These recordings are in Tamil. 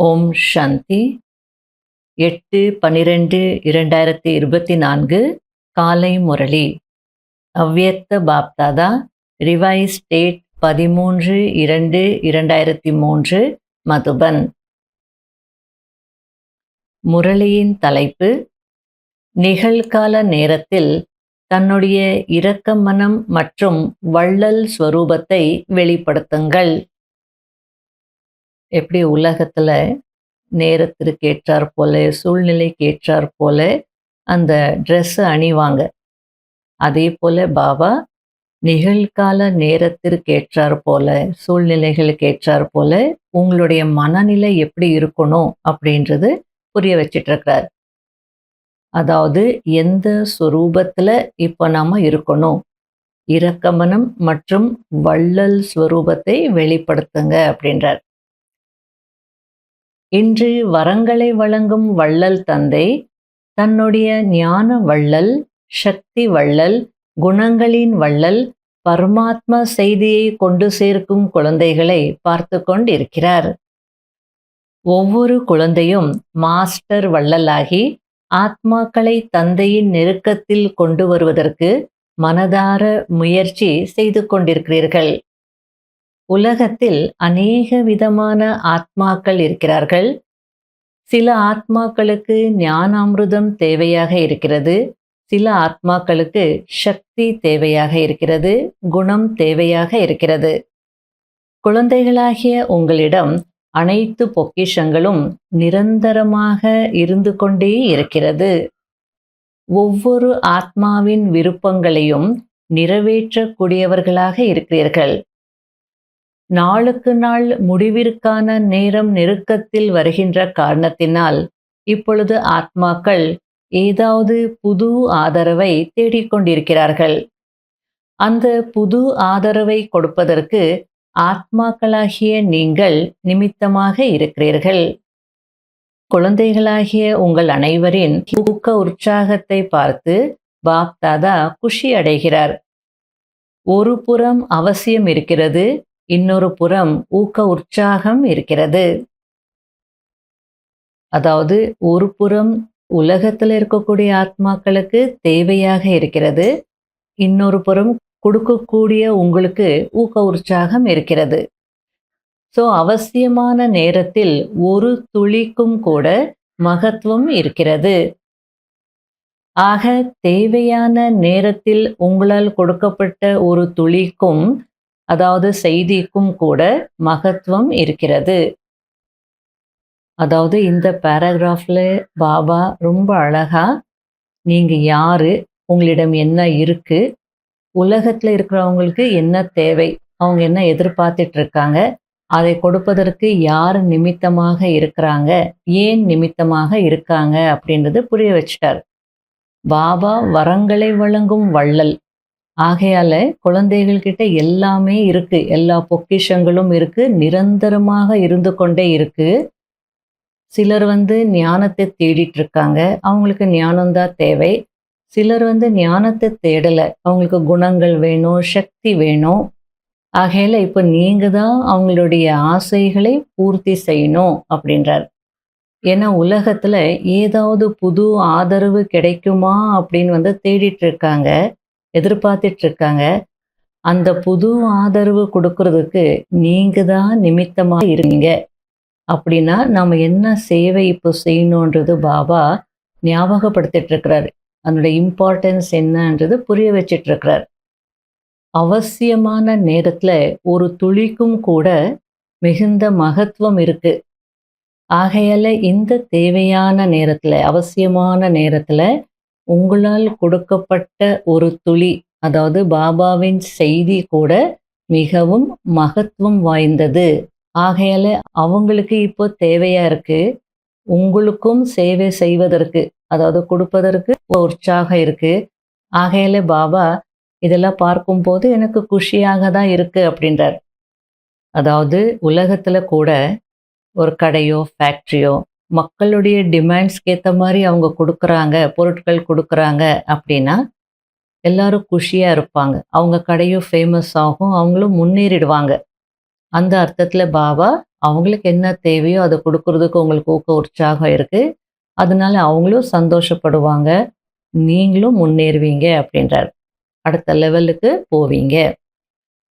ஓம் சாந்தி. 8/12/2024 காலை முரளி. அவ்யக்த பாப்தாதா ரிவைஸ் டேட் 13/2/2003 மதுபன். முரளியின் தலைப்பு: நிகழ்கால நேரத்தில் தன்னுடைய இரக்க மனம் மற்றும் வள்ளல் ஸ்வரூபத்தை வெளிப்படுத்துங்கள். எப்படி உலகத்தில் நேரத்திற்கு ஏற்றாற் போல, சூழ்நிலைக்கு ஏற்றாற் போல அந்த ட்ரெஸ்ஸை அணிவாங்க. அதே போல பாபா நிகழ்கால நேரத்திற்கு ஏற்றாற் போல, சூழ்நிலைகளுக்கு ஏற்றாற் போல உங்களுடைய மனநிலை எப்படி இருக்கணும் அப்படின்றது புரிய வச்சிட்ருக்கிறார். அதாவது எந்த ஸ்வரூபத்தில் இப்போ நாம் இருக்கணும், இரக்கமனம் மற்றும் வள்ளல் ஸ்வரூபத்தை வெளிப்படுத்துங்க அப்படின்றார். இன்று வரங்களை வழங்கும் வள்ளல் தந்தை தன்னுடைய ஞான வள்ளல், சக்தி வள்ளல், குணங்களின் வள்ளல், பரமாத்மா செய்தியை கொண்டு சேர்க்கும் குழந்தைகளை பார்த்து கொண்டிருக்கிறார். ஒவ்வொரு குழந்தையும் மாஸ்டர் வள்ளலாகி ஆத்மாக்களை தந்தையின் நெருக்கத்தில் கொண்டு வருவதற்கு மனதார முயற்சி செய்து கொண்டிருக்கிறீர்கள். உலகத்தில் அநேக விதமான ஆத்மாக்கள் இருக்கிறார்கள். சில ஆத்மாக்களுக்கு ஞானாமிருதம் தேவையாக இருக்கிறது, சில ஆத்மாக்களுக்கு சக்தி தேவையாக இருக்கிறது, குணம் தேவையாக இருக்கிறது. குழந்தைகளாகிய உங்களிடம் அனைத்து பொக்கிஷங்களும் நிரந்தரமாக இருந்து கொண்டே இருக்கிறது. ஒவ்வொரு ஆத்மாவின் விருப்பங்களையும் நிறைவேற்றக்கூடியவர்களாக இருக்கிறீர்கள். நாளுக்கு நாள் முடிவிற்கான நேரம் நெருக்கத்தில் வருகின்ற காரணத்தினால் இப்பொழுது ஆத்மாக்கள் ஏதாவது புது ஆதரவை தேடிக்கொண்டிருக்கிறார்கள். அந்த புது ஆதரவை கொடுப்பதற்கு ஆத்மாக்களாகிய நீங்கள் நிமித்தமாக இருக்கிறீர்கள். குழந்தைகளாகிய உங்கள் அனைவரின் ஊக்க உற்சாகத்தை பார்த்து பாப்தாதா குஷி அடைகிறார். ஒரு புறம் அவசியம் இருக்கிறது, இன்னொரு புறம் ஊக்க உற்சாகம் இருக்கிறது. அதாவது ஒரு புறம் உலகத்தில் இருக்கக்கூடிய ஆத்மாக்களுக்கு தேவையாக இருக்கிறது, இன்னொரு புறம் கொடுக்கக்கூடிய உங்களுக்கு ஊக்க உற்சாகம் இருக்கிறது. ஸோ அவசியமான நேரத்தில் ஒரு துளிக்கும் கூட மகத்துவம் இருக்கிறது. ஆக தேவையான நேரத்தில் உங்களால் கொடுக்கப்பட்ட ஒரு துளிக்கும், அதாவது செய்திக்கும் கூட மகத்துவம் இருக்கிறது. அதாவது இந்த பேராகிராஃபில் பாபா ரொம்ப அழகா, நீங்கள் யாரு, உங்களிடம் என்ன இருக்கு, உலகத்தில் இருக்கிறவங்களுக்கு என்ன தேவை, அவங்க என்ன எதிர்பார்த்துட்டு இருக்காங்க, அதை கொடுப்பதற்கு யார் நிமித்தமாக இருக்கிறாங்க, ஏன் நிமித்தமாக இருக்காங்க அப்படின்றது புரிய வச்சிட்டார். பாபா வரங்களை வழங்கும் வள்ளல். ஆகையால குழந்தைகள் கிட்ட எல்லாமே இருக்கு, எல்லா பொக்கிஷங்களும் இருக்கு, நிரந்தரமாக இருந்து கொண்டே இருக்கு. சிலர் ஞானத்தை தேடிட்டு இருக்காங்க, அவங்களுக்கு ஞானம்தான் தேவை. சிலர் ஞானத்தை தேடலை, அவங்களுக்கு குணங்கள் வேணும், சக்தி வேணும். ஆகையால இப்போ நீங்க தான் அவங்களுடைய ஆசைகளை பூர்த்தி செய்யணும் அப்படின்றார். ஏன்னா உலகத்துல ஏதாவது புது ஆதரவு கிடைக்குமா அப்படின்னு தேடிட்டு இருக்காங்க, எதிர்பார்த்துட்டு இருக்காங்க. அந்த புது ஆதரவு கொடுக்கறதுக்கு நீங்க தான் நிமித்தமாக இருக்கீங்க. அப்படின்னா நம்ம என்ன சேவை இப்போ செய்யணுன்றது பாபா ஞாபகப்படுத்திட்டு இருக்கிறார். அதனுடைய இம்பார்ட்டன்ஸ் என்னன்றது புரிய வச்சிட்டு இருக்கிறார். அவசியமான நேரத்துல ஒரு துளிக்கும் கூட மிகுந்த மகத்துவம் இருக்கு. ஆகையால இந்த தேவையான நேரத்துல, அவசியமான நேரத்துல உங்களால் கொடுக்கப்பட்ட ஒரு துளி, அதாவது பாபாவின் செய்தி கூட மிகவும் மகத்துவம் வாய்ந்தது. ஆகையால அவங்களுக்கு இப்போ தேவையா இருக்கு, உங்களுக்கும் சேவை செய்வதற்கு, அதாவது கொடுப்பதற்கு உற்சாகம் இருக்கு. ஆகையால பாபா இதெல்லாம் பார்க்கும்போது எனக்கு குஷியாக தான் இருக்கு அப்படின்றார். அதாவது உலகத்துல கூட ஒரு கடையோ ஃபேக்ட்ரியோ மக்களுடைய டிமாண்ட்ஸ்க்கு ஏற்ற மாதிரி அவங்க கொடுக்குறாங்க, பொருட்கள் கொடுக்குறாங்க அப்படின்னா எல்லாரும் குஷியாக இருப்பாங்க. அவங்க கடையும் ஃபேமஸ் ஆகும், அவங்களும் முன்னேறிடுவாங்க. அந்த அர்த்தத்தில் பாபா அவங்களுக்கு என்ன தேவையோ அதை கொடுக்கறதுக்கு உங்களுக்கு ஊக்க உற்சாகம் இருக்கு. அதனால அவங்களும் சந்தோஷப்படுவாங்க. நீங்களும் முன்னேறுவீங்க அப்படின்றார். அடுத்த லெவலுக்கு போவீங்க.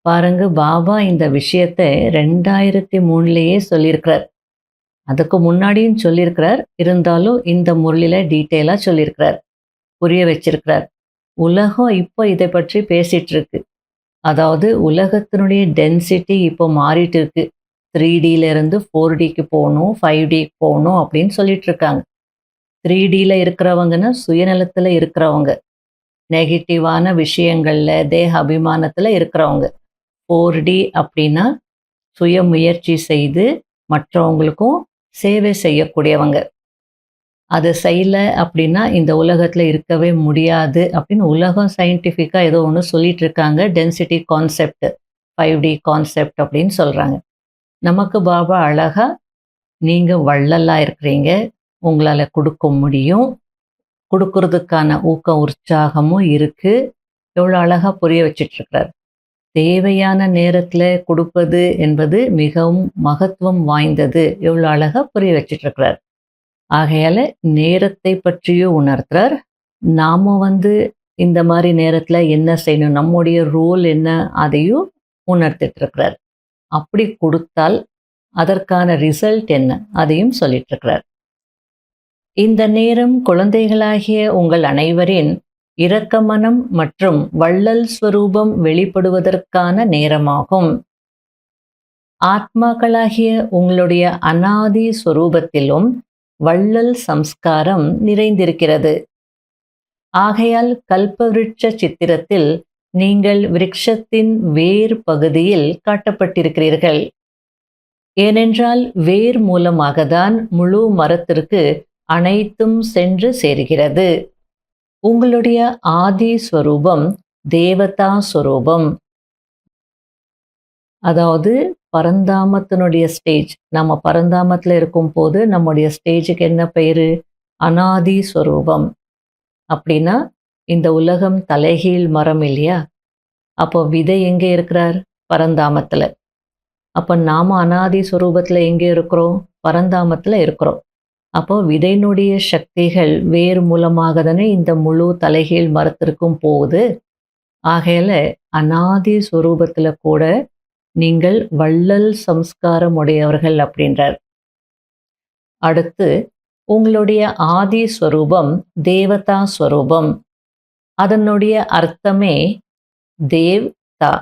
பாருங்க பாபா இந்த விஷயத்த 2003லயே சொல்லியிருக்கிறார். அதுக்கு முன்னாடியும் சொல்லியிருக்கிறார். இருந்தாலும் இந்த முறையில டீட்டெயிலா சொல்லியிருக்கிறார். புரிய வச்சிருக்கிறார். உலகம் இப்போ இதை பற்றி பேசிட்டு இருக்கு. அதாவது உலகத்தினுடைய டென்சிட்டி இப்போ மாறிட்டு இருக்கு. 3Dல இருந்து 4Dக்கு போகணும், 5Dக்கு போகணும் அப்படின்னு சொல்லிட்டு இருக்காங்க. 3Dல இருக்கிறவங்கன்னா சுயநலத்துல இருக்கிறவங்க, நெகட்டிவான விஷயங்கள்ல தேக அபிமானத்துல இருக்கிறவங்க. 4D அப்படின்னா சுய முயற்சி செய்து மற்றவங்களுக்கும் சேவை செய்யக்கூடியவங்க. அது செய்யல அப்படின்னா இந்த உலகத்துல இருக்கவே முடியாது அப்படின்னு உலகம் சயின்டிஃபிக்கா ஏதோ ஒன்று சொல்லிட்டு இருக்காங்க. டென்சிட்டி கான்செப்ட், 5D கான்செப்ட் அப்படின்னு சொல்றாங்க. நமக்கு பாபா அழகா நீங்க வள்ளலா இருக்கிறீங்க, உங்களால கொடுக்க முடியும், கொடுக்கறதுக்கான ஊக்க உற்சாகமும் இருக்கு. எவ்வளோ அழகா புரிய வச்சிட்டு இருக்கிறார். தேவையான நேரத்துல கொடுப்பது என்பது மிகவும் மகத்துவம் வாய்ந்தது. எவ்வளோ அழகா புரிய வச்சிட்டு இருக்கிறார். ஆகையால நேரத்தை பற்றியும் உணர்த்துறார். நாம இந்த மாதிரி நேரத்துல என்ன செய்யணும், நம்முடைய ரோல் என்ன, அதையும் உணர்த்திட்டு இருக்கிறார். அப்படி கொடுத்தால் அதற்கான ரிசல்ட் என்ன, அதையும் சொல்லிட்டு இருக்கிறார். இந்த நேரம் குழந்தைகளாகிய உங்கள் அனைவரின் இரக்க மனம் மற்றும் வள்ளல் ஸ்வரூபம் வெளிப்படுவதற்கான நேரமாகும். ஆத்மாக்களாகிய உங்களுடைய அனாதி ஸ்வரூபத்திலும் வள்ளல் சம்ஸ்காரம் நிறைந்திருக்கிறது. ஆகையால் கல்பவிருட்ச சித்திரத்தில் நீங்கள் விருட்சத்தின் வேர் பகுதியில் காட்டப்பட்டிருக்கிறீர்கள். ஏனென்றால் வேர் மூலமாகத்தான் முழு மரத்திற்கு அனைத்தும் சென்று சேருகிறது. உங்களுடைய ஆதி ஸ்வரூபம் தேவதா ஸ்வரூபம். அதாவது பரந்தாமத்தினுடைய ஸ்டேஜ். நம்ம பரந்தாமத்தில் இருக்கும் போது நம்முடைய ஸ்டேஜுக்கு என்ன பேரு? அனாதி ஸ்வரூபம். அப்படின்னா இந்த உலகம் தலைகீழ் மரம் இல்லையா? அப்போ விதை எங்கே இருக்கிறார்? பரந்தாமத்தில். அப்போ நாம அனாதி ஸ்வரூபத்தில் எங்கே இருக்கிறோம்? பரந்தாமத்தில் இருக்கிறோம். அப்போ விதையினுடைய சக்திகள் வேறு மூலமாக தானே இந்த முழு தலைகீழ் மரத்திற்கும் போகுது. ஆகையில அனாதி ஸ்வரூபத்தில் கூட நீங்கள் வள்ளல் சம்ஸ்காரம் உடையவர்கள் அப்படின்றார். அடுத்து உங்களுடைய ஆதி ஸ்வரூபம் தேவதா ஸ்வரூபம். அதனுடைய அர்த்தமே தேவ் தா.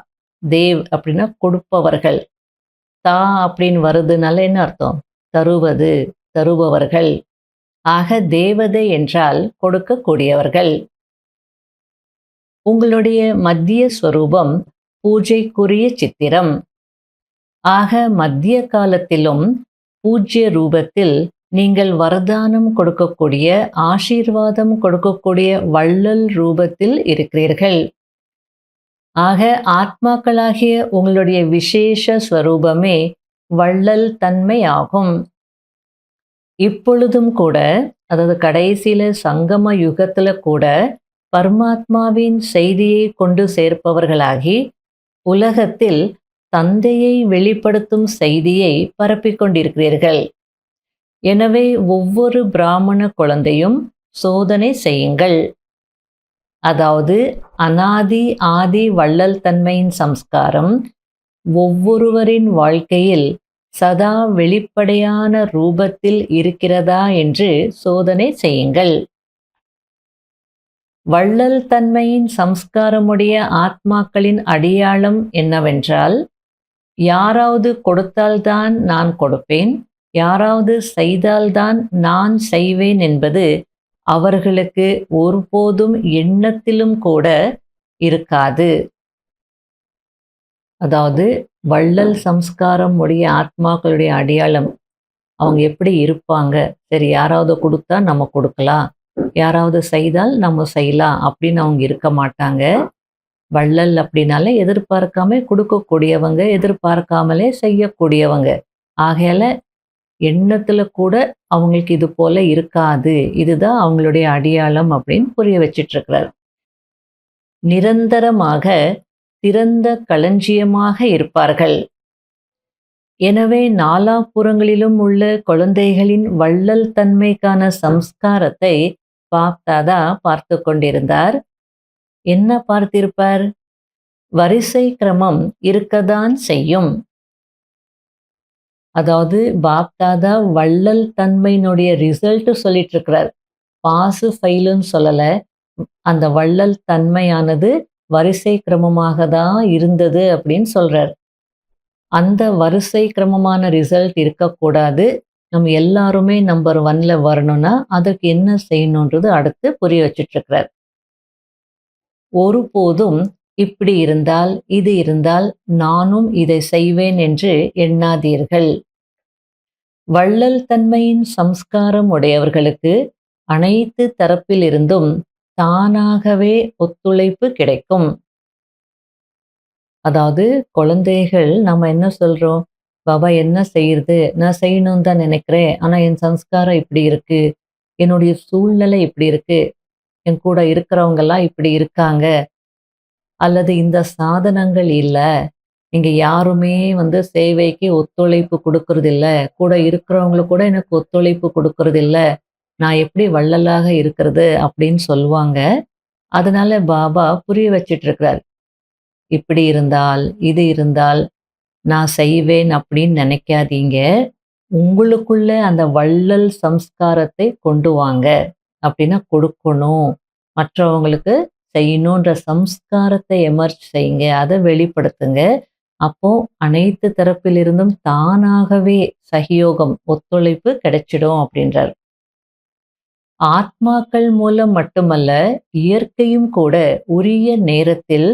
தேவ் அப்படின்னா கொடுப்பவர்கள். தா அப்படின்னு வருதுனால என்ன அர்த்தம்? தருவது, தருபவர்கள். ஆக தேவதை என்றால் கொடுக்கக்கூடியவர்கள். உங்களுடைய மத்திய ஸ்வரூபம் பூஜைக்குரிய சித்திரம். ஆக மத்திய காலத்திலும் பூஜ்ய ரூபத்தில் நீங்கள் வரதானம் கொடுக்கக்கூடிய, ஆசீர்வாதம் கொடுக்கக்கூடிய வள்ளல் ரூபத்தில் இருக்கிறீர்கள். ஆக ஆத்மாக்களாகிய உங்களுடைய விசேஷ ஸ்வரூபமே வள்ளல் தன்மை ஆகும். இப்பொழுதும் கூட, அதாவது கடைசியில சங்கம யுகத்துல கூட பரமாத்மாவின் செய்தியை கொண்டு சேர்ப்பவர்களாகி உலகத்தில் தந்தையை வெளிப்படுத்தும் செய்தியை பரப்பிக் கொண்டிருக்கிறீர்கள். எனவே ஒவ்வொரு பிராமண குழந்தையும் சோதனை செய்யுங்கள். அதாவது அனாதி ஆதி வள்ளல் தன்மையின் சம்ஸ்காரம் ஒவ்வொருவரின் வாழ்க்கையில் சதா வெளிப்படையான ரூபத்தில் இருக்கிறதா என்று சோதனை செய்யுங்கள். வள்ளல் தன்மையின் சம்ஸ்காரமுடைய ஆத்மாக்களின் அடையாளம் என்னவென்றால், யாராவது கொடுத்தால்தான் நான் கொடுப்பேன், யாராவது செய்தால்தான் நான் செய்வேன் என்பது அவர்களுக்கு ஒருபோதும் எண்ணத்திலும் கூட இருக்காது. அதாவது வள்ளல் சம்ஸ்காரம் உடைய ஆத்மாக்களுடைய அடையாளம் அவங்க எப்படி இருப்பாங்க? சரி, யாராவது கொடுத்தா நம்ம கொடுக்கலாம், யாராவது செய்தால் நம்ம செய்யலாம் அப்படின்னு அவங்க இருக்க மாட்டாங்க. வள்ளல் அப்படின்னாலே எதிர்பார்க்காம கொடுக்கக்கூடியவங்க, எதிர்பார்க்காமலே செய்யக்கூடியவங்க. ஆகையால எண்ணத்துல கூட அவங்களுக்கு இது போல இருக்காது. இதுதான் அவங்களுடைய அடையாளம் அப்படின்னு புரிய வச்சிட்டு இருக்கிறார். நிரந்தரமாக திறந்த களஞ்சியமாக இருப்பார்கள். எனவே நாலாபுறங்களிலும் உள்ள குழந்தைகளின் வள்ளல் தன்மைக்கான சம்ஸ்காரத்தை பாப்தாதா பார்த்து கொண்டிருந்தார். என்ன பார்த்திருப்பார்? வரிசை கிரமம் இருக்கத்தான் செய்யும். அதாவது பாப்தாதா வள்ளல் தன்மையினுடைய ரிசல்ட் சொல்லிட்டு இருக்கிறார். பாசு ஃபெயிலுன்னு சொல்லல. அந்த வள்ளல் தன்மையானது வரிசை கிரமமாக தான் இருந்தது அப்படின்னு சொல்றார். அந்த வரிசை கிரமமான ரிசல்ட் இருக்கக்கூடாது. நம்ம எல்லாருமே நம்பர் 1ல வரணும்னா அதற்கு என்ன செய்யணுன்றது அடுத்து புரிய வச்சுட்டு இருக்கிறார். ஒருபோதும் இப்படி இருந்தால் இது இருந்தால் நானும் இதை செய்வேன் என்று எண்ணாதீர்கள். வள்ளல் தன்மையின் சம்ஸ்காரம் உடையவர்களுக்கு அனைத்து தரப்பிலிருந்தும் தானாகவே ஒத்துழைப்பு கிடைக்கும். அதாவது குழந்தைகள் நம்ம என்ன சொல்றோம்? பாபா என்ன செய்யறது? நான் செய்யணும்னு தான் நினைக்கிறேன். ஆனா என் சம்ஸ்காரம் இப்படி இருக்கு. என்னுடைய சூழ்நிலை இப்படி இருக்கு. என் கூட இருக்கிறவங்கெல்லாம் இப்படி இருக்காங்க. அல்லது இந்த சாதனங்கள் இல்ல. இங்க யாருமே சேவைக்கு ஒத்துழைப்பு குடுக்கறதில்ல. கூட இருக்கிறவங்க கூட எனக்கு ஒத்துழைப்பு குடுக்கறதில்ல. நான் எப்படி வள்ளலாக இருக்கிறது? அப்படின்னு சொல்லுவாங்க. அதனால பாபா புரிய வச்சுட்டு இருக்கிறார். இப்படி இருந்தால், இது இருந்தால் நான் செய்வேன் அப்படின்னு நினைக்காதீங்க. உங்களுக்குள்ள அந்த வள்ளல் சம்ஸ்காரத்தை கொண்டு வாங்க. அப்படின்னா கொடுக்கணும். மற்றவங்களுக்கு செய்யணுன்ற சம்ஸ்காரத்தை எமர்ஜ் செய்யுங்க. அதை வெளிப்படுத்துங்க. அப்போ அனைத்து தரப்பிலிருந்தும் தானாகவே சகயோகம், ஒத்துழைப்பு கிடைச்சிடும் அப்படின்றார். ஆத்மாக்கள் மூலம் மட்டுமல்ல, இயற்கையும் கூட உரிய நேரத்தில்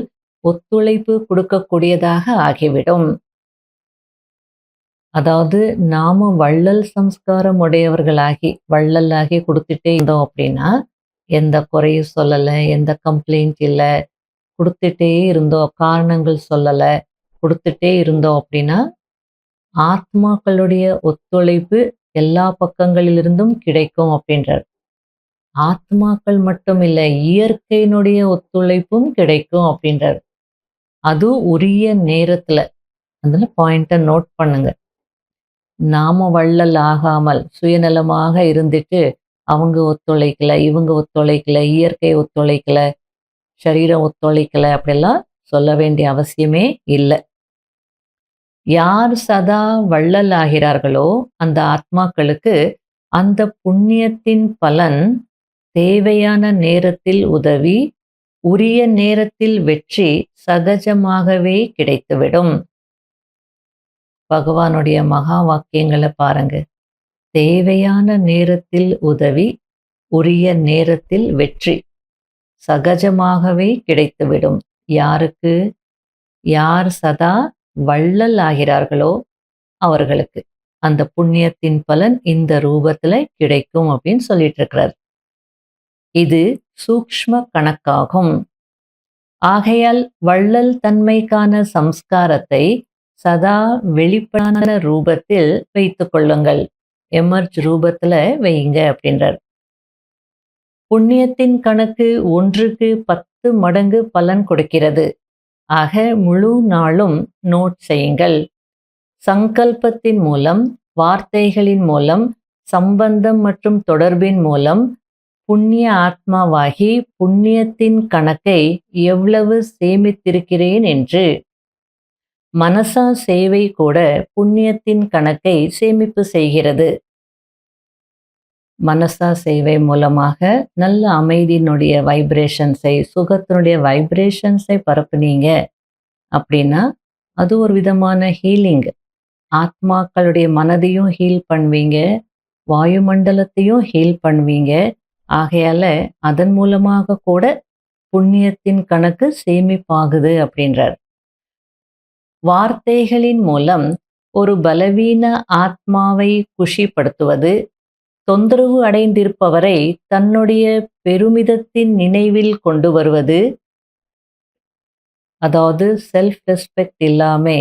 ஒத்துழைப்பு கொடுக்கக்கூடியதாக ஆகிவிடும். அதாவது நாம வள்ளல் சம்ஸ்காரம் உடையவர்களாகி வள்ளலாகி கொடுத்துட்டே இருந்தோம் அப்படின்னா எந்த குறையும் சொல்லலை, எந்த கம்ப்ளைண்ட் இல்லை, கொடுத்துட்டே இருந்தோம், காரணங்கள் சொல்லலை, கொடுத்துட்டே இருந்தோம் அப்படின்னா ஆத்மாக்களுடைய ஒத்துழைப்பு எல்லா பக்கங்களிலிருந்தும் கிடைக்கும் அப்படின்றார். ஆத்மாக்கள் மட்டும் இல்லை, இயற்கையினுடைய ஒத்துழைப்பும் கிடைக்கும் அப்படின்றார். அது உரிய நேரத்துல. அதில் பாயிண்ட்டை நோட் பண்ணுங்க. நாம வள்ளல் ஆகாமல் சுயநலமாக இருந்துட்டு அவங்க ஒத்துழைக்கல, இவங்க ஒத்துழைக்கல, இயற்கை ஒத்துழைக்கல, சரீரம் ஒத்துழைக்கல அப்படிலாம் சொல்ல வேண்டிய அவசியமே இல்லை. யார் சதா வள்ளல் ஆகிறார்களோ அந்த ஆத்மாக்களுக்கு அந்த புண்ணியத்தின் பலன் தேவையான நேரத்தில் உதவி, உரிய நேரத்தில் வெற்றி சகஜமாகவே கிடைத்துவிடும். பகவானுடைய மகா வாக்கியங்களை பாருங்க. தேவையான நேரத்தில் உதவி, உரிய நேரத்தில் வெற்றி சகஜமாகவே கிடைத்துவிடும். யாருக்கு? யார் சதா வள்ளல் ஆகிறார்களோ அவர்களுக்கு அந்த புண்ணியத்தின் பலன் இந்த ரூபத்துல கிடைக்கும் அப்படின்னு சொல்லிட்டு இருக்கிறார். இது சூக்ஷ்ம கணக்காகும். ஆகையால் வள்ளல் தன்மைக்கான சம்ஸ்காரத்தை சதா வெளிப்படான ரூபத்தில் வைத்துக் கொள்ளுங்கள். எமர்ஜ் ரூபத்துல வையுங்க அப்படின்றார். புண்ணியத்தின் கணக்கு 1க்கு 10 மடங்கு பலன் கொடுக்கிறது. ஆக முழு நாளும் நோட் செய்யுங்கள். சங்கல்பத்தின் மூலம், வார்த்தைகளின் மூலம், சம்பந்தம் மற்றும் தொடர்பின் மூலம் புண்ணிய ஆத்மாவாகி புண்ணியத்தின் கணக்கை எவ்வளவு சேமித்திருக்கிறேன் என்று. மனசா சேவை கூட புண்ணியத்தின் கணக்கை சேமிப்பு செய்கிறது. மனசா சேவை மூலமாக நல்ல அமைதியினுடைய வைப்ரேஷன்ஸை, சுகத்தினுடைய வைப்ரேஷன்ஸை பரப்புனீங்க அப்படின்னா அது ஒரு விதமான ஹீலிங். ஆத்மாக்களுடைய மனதையும் ஹீல் பண்ணுவீங்க, வாயுமண்டலத்தையும் ஹீல் பண்ணுவீங்க. ஆகையால அதன் மூலமாக கூட புண்ணியத்தின் கணக்கு சேமிப்பாகுது அப்படின்றார். வார்த்தைகளின் மூலம் ஒரு பலவீன ஆத்மாவை குஷிப்படுத்துவது, தொந்தரவு அடைந்திருப்பவரை தன்னுடைய பெருமிதத்தின் நினைவில் கொண்டு வருவது, அதாவது செல்ஃப் ரெஸ்பெக்ட் இல்லாம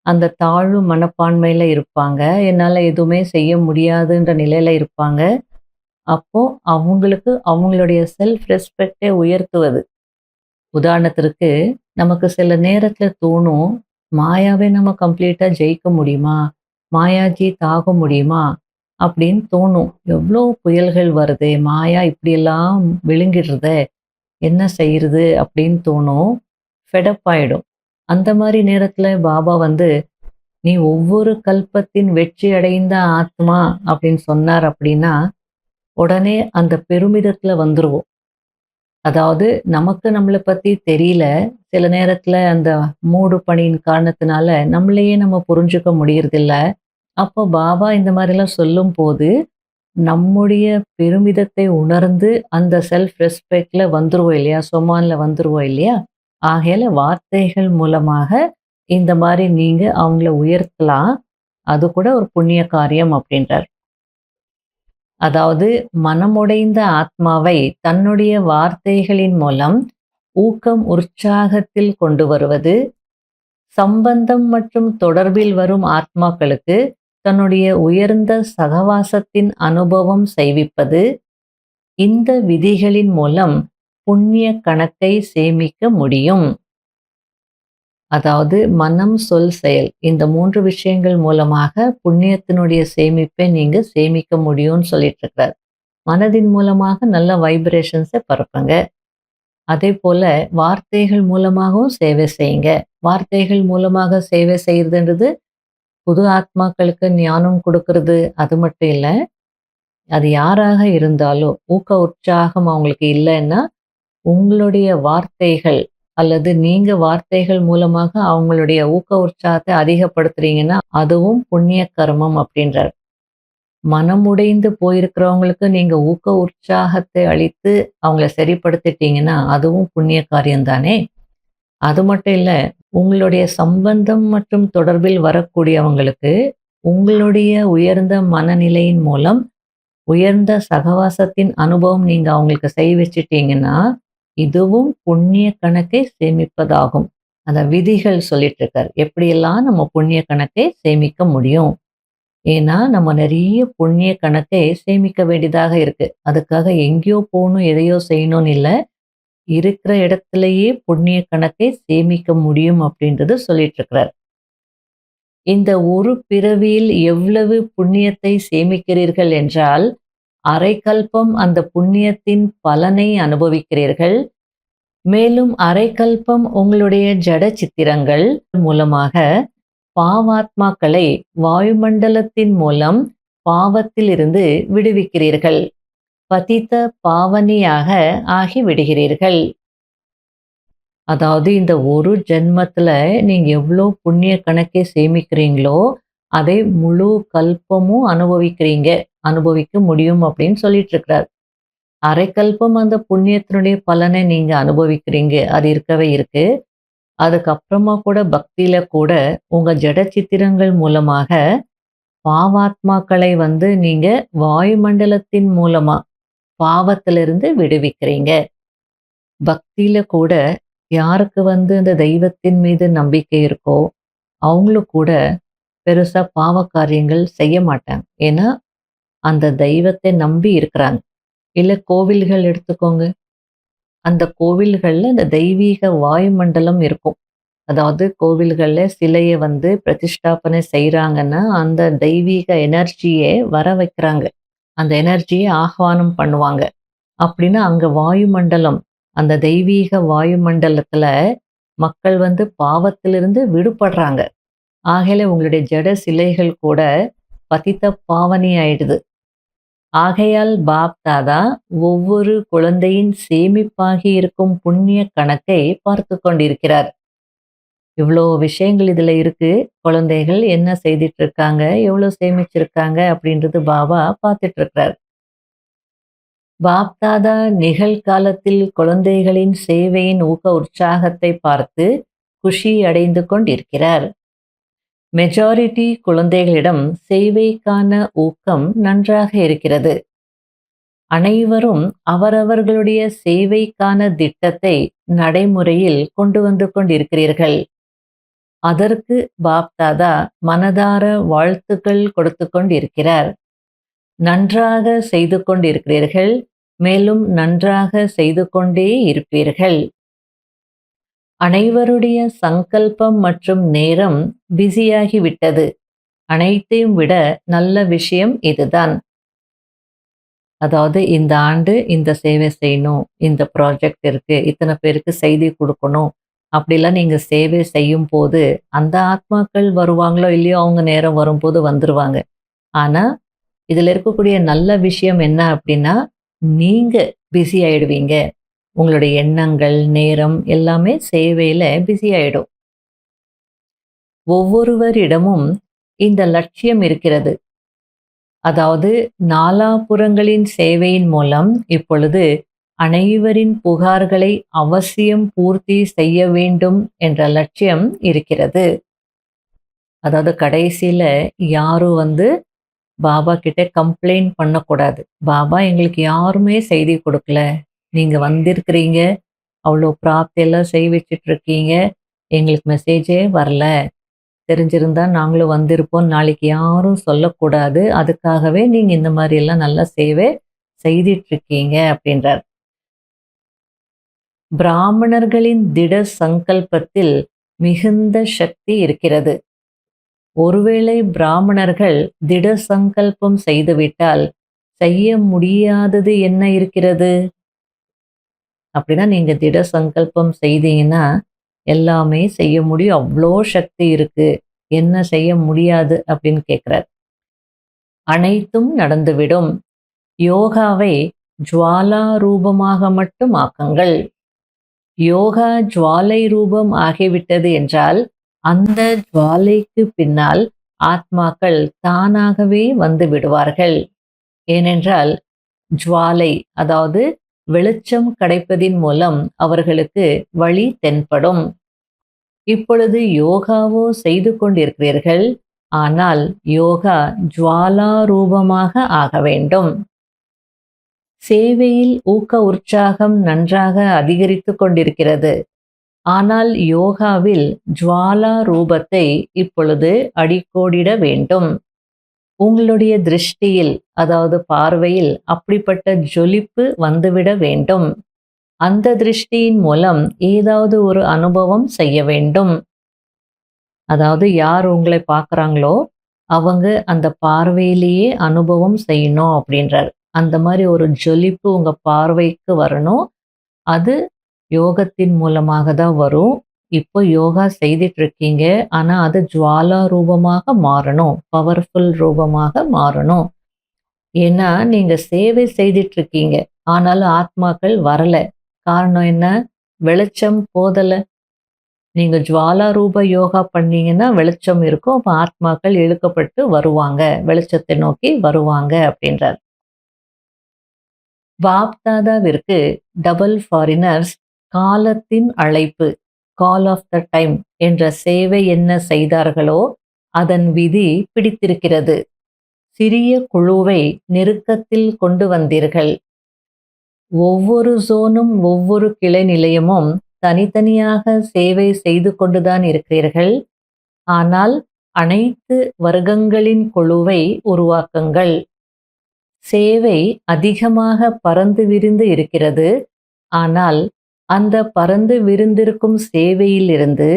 அந்த தாழ்வு மனப்பான்மையில இருப்பாங்க. என்னால் எதுவுமே செய்ய முடியாதுன்ற நிலையில இருப்பாங்க. அப்போ அவங்களுக்கு அவங்களுடைய செல்ஃப் ரெஸ்பெக்டை உயர்த்துவது. உதாரணத்திற்கு நமக்கு சில நேரத்துல தோணும், மாயாவை நம்ம கம்ப்ளீட்டா ஜெயிக்க முடியுமா? மாயாஜீத் ஆக முடியுமா? அப்படின்னு தோணும். எவ்ளோ புயல்கள் வருதே! மாயா இப்படியெல்லாம் விழுங்கிடுறதே! என்ன செய்றது? அப்படின்னு தோணும். ஃபெடப் ஆயிடும். அந்த மாரி நேரத்துல பாபா வந்து, "நீ ஒவ்வொரு கல்பத்தின் வெற்றி அடைந்த ஆத்மா" அப்படின்னு சொன்னார் அப்படின்னா, உடனே அந்த பெருமிதத்துல வந்துருவோம். அதாவது நமக்கு நம்மள பத்தி தெரியல. சில நேரத்துல அந்த மூடு பணியின் காரணத்தினால நம்மளையே நம்ம புரிஞ்சுக்க முடியறதில்ல. அப்போ பாபா இந்த மாரிலாம் சொல்லும்போது, நம்முடைய பெருமிதத்தை உணர்ந்து அந்த செல்ஃப் ரெஸ்பெக்ட்ல வந்துருவோம் இல்லையா? சொமான்ல வந்துருவோம் இல்லையா? ஆகையால வார்த்தைகள் மூலமாக இந்த மாரி நீங்க அவங்கள உயர்த்தலாம். அது கூட ஒரு புண்ணிய காரியம் அப்படின்றார். அதாவது மனமுடைந்த ஆத்மாவை தன்னுடைய வார்த்தைகளின் மூலம் ஊக்கம், உற்சாகத்தில் கொண்டு வருவது, சம்பந்தம் மற்றும் தொடர்பில் வரும் ஆத்மாக்களுக்கு தன்னுடைய உயர்ந்த சகவாசத்தின் அனுபவம் செய்விப்பது, இந்த விதிகளின் மூலம் புண்ணிய கணக்கை சேமிக்க முடியும். அதாவது மனம், சொல், செயல் இந்த 3 விஷயங்கள் மூலமாக புண்ணியத்தினுடைய சேமிப்பை நீங்க சேமிக்க முடியும்னு சொல்லிட்டு இருக்கிறார். மனதின் மூலமாக நல்ல வைப்ரேஷன்ஸை பரப்புங்க. அதேபோல வார்த்தைகள் மூலமாகவும் சேவை செய்யுங்க. வார்த்தைகள் மூலமாக சேவை செய்யறதுன்றது புது ஆத்மாக்களுக்கு ஞானம் கொடுக்கறது அது மட்டும் இல்ல. அது யாராக இருந்தாலும் ஊக்க உற்சாகம் அவங்களுக்கு இல்லைன்னா, உங்களுடைய வார்த்தைகள் அல்லது நீங்க வார்த்தைகள் மூலமாக அவங்களுடைய ஊக்க உற்சாகத்தை அதிகப்படுத்துறீங்கன்னா, அதுவும் புண்ணிய கர்மம் அப்படின்றார். மனமுடைந்து போயிருக்கிறவங்களுக்கு நீங்க ஊக்க உற்சாகத்தை அளித்து அவங்கள சரிப்படுத்திட்டீங்கன்னா, அதுவும் புண்ணிய காரியம் தானே! அது மட்டும் இல்ல, உங்களுடைய சம்பந்தம் மற்றும் தொடர்பில் வரக்கூடியவங்களுக்கு, உங்களுடைய உயர்ந்த மனநிலையின் மூலம், உயர்ந்த சகவாசத்தின் அனுபவம் நீங்க அவங்களுக்கு வச்சுட்டீங்கன்னா, இதுவும் புண்ணிய கணக்கை சேமிப்பதாகும். அந்த விதிகள் சொல்லிட்டு இருக்காரு. எப்படியெல்லாம் நம்ம புண்ணிய கணக்கை சேமிக்க முடியும்? ஏன்னா, நம்ம நெறைய புண்ணிய கணக்கை சேமிக்க வேண்டியதாக இருக்கு. அதுக்காக எங்கேயோ போணும், எதையோ செய்யணும்னு இல்ல. இருக்கிற இடத்திலேயே புண்ணிய கணக்கை சேமிக்க முடியும் அப்படின்றது சொல்லிட்டு இருக்கிறார். இந்த ஒரு பிறவியில் எவ்வளவு புண்ணியத்தை சேமிக்கிறீர்கள் என்றால், அரை கல்பம் அந்த புண்ணியத்தின் பலனை அனுபவிக்கிறீர்கள். மேலும் அரை கல்பம் உங்களுடைய ஜட சித்திரங்கள் மூலமாக பாவாத்மாக்களை வாயுமண்டலத்தின் மூலம் பாவத்திலிருந்து விடுவிக்கிறீர்கள். பதித பாவனியாக ஆகி விடுகிறீர்கள். அதாவது இந்த ஒரு ஜென்மத்துல நீங்க எவ்வளோ புண்ணிய கணக்கை சேமிக்கிறீங்களோ, அதை முழு கல்பமும் அனுபவிக்கிறீங்க. அனுபவிக்க முடியும் அப்படின்னு சொல்லிட்டு இருக்கிறார். அரை கல்பம் அந்த புண்ணியத்தினுடைய பலனை நீங்க அனுபவிக்கிறீங்க. அது இருக்கவே இருக்கு. அதுக்கப்புறமா கூட பக்தியில கூட உங்க ஜட சித்திரங்கள் மூலமாக பாவாத்மாக்களை வந்து நீங்க வாயுமண்டலத்தின் மூலமா பாவத்திலிருந்து விடுவிக்கிறீங்க. பக்தியில கூட யாருக்கு வந்து அந்த தெய்வத்தின் மீது நம்பிக்கை இருக்கோ, அவங்களும் கூட பெருசா பாவ காரியங்கள் செய்ய மாட்டாங்க. ஏன்னா, அந்த தெய்வத்தை நம்பி இருக்கிறாங்க. இல்ல கோவில்கள் எடுத்துக்கோங்க. அந்த கோவில்கள்ல அந்த தெய்வீக வாயுமண்டலம் இருக்கும். அதாவது கோவில்கள்ல சிலைய வந்து பிரதிஷ்டாபனை செய்றாங்கன்னா, அந்த தெய்வீக எனர்ஜிய வர வைக்கிறாங்க. அந்த எனர்ஜிய ஆஹ்வானம் பண்ணுவாங்க. அப்படின்னா அங்க வாயுமண்டலம், அந்த தெய்வீக வாயுமண்டலத்துல மக்கள் வந்து பாவத்திலிருந்து விடுபடுறாங்க. ஆகையில உங்களுடைய ஜட சிலைகள் கூட பதித்த பாவனி ஆயிடுது. ஆகையால் பாப் தாதா ஒவ்வொரு குழந்தையின் சேமிப்பாகி இருக்கும் புண்ணிய கணக்கை பார்த்து கொண்டிருக்கிறார். இவ்வளோ விஷயங்கள் இதுல இருக்கு. குழந்தைகள் என்ன செய்துட்டு இருக்காங்க, எவ்வளோ சேமிச்சிருக்காங்க அப்படின்றது பாபா பார்த்துட்டு இருக்கிறார். பாப்தாதா நிகழ்காலத்தில் குழந்தைகளின் சேவையின் ஊக்க உற்சாகத்தை பார்த்து குஷி அடைந்து கொண்டிருக்கிறார். மெஜாரிட்டி குழந்தைகளிடம் சேவைக்கான ஊக்கம் நன்றாக இருக்கிறது. அனைவரும் அவரவர்களுடைய சேவைக்கான திட்டத்தை நடைமுறையில் கொண்டு வந்து கொண்டிருக்கிறீர்கள். அதற்கு பாப்தாதா மனதார வாழ்த்துக்கள் கொடுத்து கொண்டிருக்கிறார். நன்றாக செய்து கொண்டிருக்கிறீர்கள். மேலும் நன்றாக செய்து கொண்டே இருப்பீர்கள். அனைவருடைய சங்கல்பம் மற்றும் நேரம் பிஸியாகி விட்டது. அனைத்தையும் விட நல்ல விஷயம் இதுதான். அதாவது இந்த ஆண்டு இந்த சேவை செய்யணும், இந்த ப்ராஜெக்ட் இருக்கு, இத்தனை பேருக்கு செய்தி குடுக்கணும். அப்படிலாம் நீங்க சேவை செய்யும்போது, அந்த ஆத்மாக்கள் வருவாங்களோ இல்லையோ, அவங்க நேரம் வரும்போது வந்துருவாங்க. ஆனா, இதுல இருக்கக்கூடிய நல்ல விஷயம் என்ன அப்படின்னா, நீங்க பிஸி ஆயிடுவீங்க. உங்களுடைய எண்ணங்கள், நேரம் எல்லாமே சேவையில பிஸி ஆயிடும். ஒவ்வொருவரிடமும் இந்த லட்சியம் இருக்கிறது. அதாவது நாலாபுறங்களின் சேவையின் மூலம் இப்பொழுது அனைவரின் புகார்களை அவசியம் பூர்த்தி செய்ய வேண்டும் என்ற லட்சியம் இருக்கிறது. அதாவது கடைசியில யாரும் பாபா கிட்ட கம்ப்ளைண்ட் பண்ணக்கூடாது. பாபா எங்களுக்கு யாருமே செய்தி கொடுக்கல. நீங்க வந்திருக்கிறீங்க, அவ்வளோ பிரார்த்தனையெல்லாம் வச்சுட்டு இருக்கீங்க. எங்களுக்கு மெசேஜே வரல. தெரிஞ்சிருந்தா நாங்களும் வந்திருப்போம். நாளைக்கு யாரும் சொல்லக்கூடாது. அதுக்காகவே நீங்க இந்த மாதிரி எல்லாம் நல்ல சேவை செய்துட்டு இருக்கீங்க அப்படின்றார். பிராமணர்களின் திட சங்கல்பத்தில் மிகுந்த சக்தி இருக்கிறது. ஒருவேளை பிராமணர்கள் திட சங்கல்பம் செய்துவிட்டால் செய்ய முடியாதது என்ன இருக்கிறது? அப்படின்னா நீங்க திட சங்கல்பம் செய்தீங்கன்னா எல்லாமே செய்ய முடியும். அவ்வளோ சக்தி இருக்கு. என்ன செய்ய முடியாது அப்படின்னு கேட்கிறார். அனைத்தும் நடந்துவிடும். யோகாவை ஜுவாலா ரூபமாக மட்டும் ஆக்குங்கள். யோகா ஜுவாலை ரூபம் ஆகிவிட்டது என்றால் அந்த ஜுவாலைக்கு பின்னால் ஆத்மாக்கள் தானாகவே வந்து விடுவார்கள். ஏனென்றால் ஜுவாலை அதாவது வெளிச்சம் கிடைப்பதின் மூலம் அவர்களுக்கு வழி தென்படும். இப்பொழுது யோகாவோ செய்து கொண்டிருக்கிறீர்கள். ஆனால் யோகா ஜுவாலா ரூபமாக ஆக வேண்டும். சேவையில் ஊக்க உற்சாகம் நன்றாக அதிகரித்து கொண்டிருக்கிறது. ஆனால் யோகாவில் ஜுவாலா ரூபத்தை இப்பொழுது அடிக்கோடிட வேண்டும். உங்களுடைய திருஷ்டியில் அதாவது பார்வையில் அப்படிப்பட்ட ஜொலிப்பு வந்துவிட வேண்டும். அந்த திருஷ்டியின் மூலம் ஏதாவது ஒரு அனுபவம் செய்ய வேண்டும். அதாவது யார் உங்களை பார்க்குறாங்களோ அவங்க அந்த பார்வையிலேயே அனுபவம் செய்யணும் அப்படின்றார். அந்த மாதிரி ஒரு ஜொலிப்பு உங்க பார்வைக்கு வரணும். அது யோகத்தின் மூலமாக தான் வரும். இப்போ யோகா செய்துட்டு இருக்கீங்க. ஆனா அது ஜுவாலா ரூபமாக மாறணும். பவர்ஃபுல் ரூபமாக மாறணும். ஏன்னா நீங்க சேவை செய்துட்டு இருக்கீங்க. ஆனாலும் ஆத்மாக்கள் வரல. காரணம் என்ன? வெளிச்சம் போதல. நீங்க ஜுவாலா ரூப யோகா பண்ணீங்கன்னா வெளிச்சம் இருக்கும். அப்ப ஆத்மாக்கள் இழுக்கப்பட்டு வருவாங்க. வெளிச்சத்தை நோக்கி வருவாங்க அப்படின்றார். பாப்தாதாவிற்கு டபுள் ஃபாரினர்ஸ் காலத்தின் அழைப்பு கால் ஆஃப் த டைம் என்ற சேவை என்ன செய்தார்களோ அதன் விதி பிடித்திருக்கிறது. சிறிய குழுவை நெருக்கத்தில் கொண்டு வந்தீர்கள். ஒவ்வொரு ஜோனும் ஒவ்வொரு கிளை நிலையமும் தனித்தனியாக சேவை செய்து கொண்டுதான் இருக்கிறீர்கள். ஆனால் அனைத்து வர்க்கங்களின் குழுவை உருவாக்குங்கள். சேவை அதிகமாக பறந்து விரிந்து இருக்கிறது. ஆனால் அந்த பறந்து விரிந்திருக்கும் சேவையிலிருந்து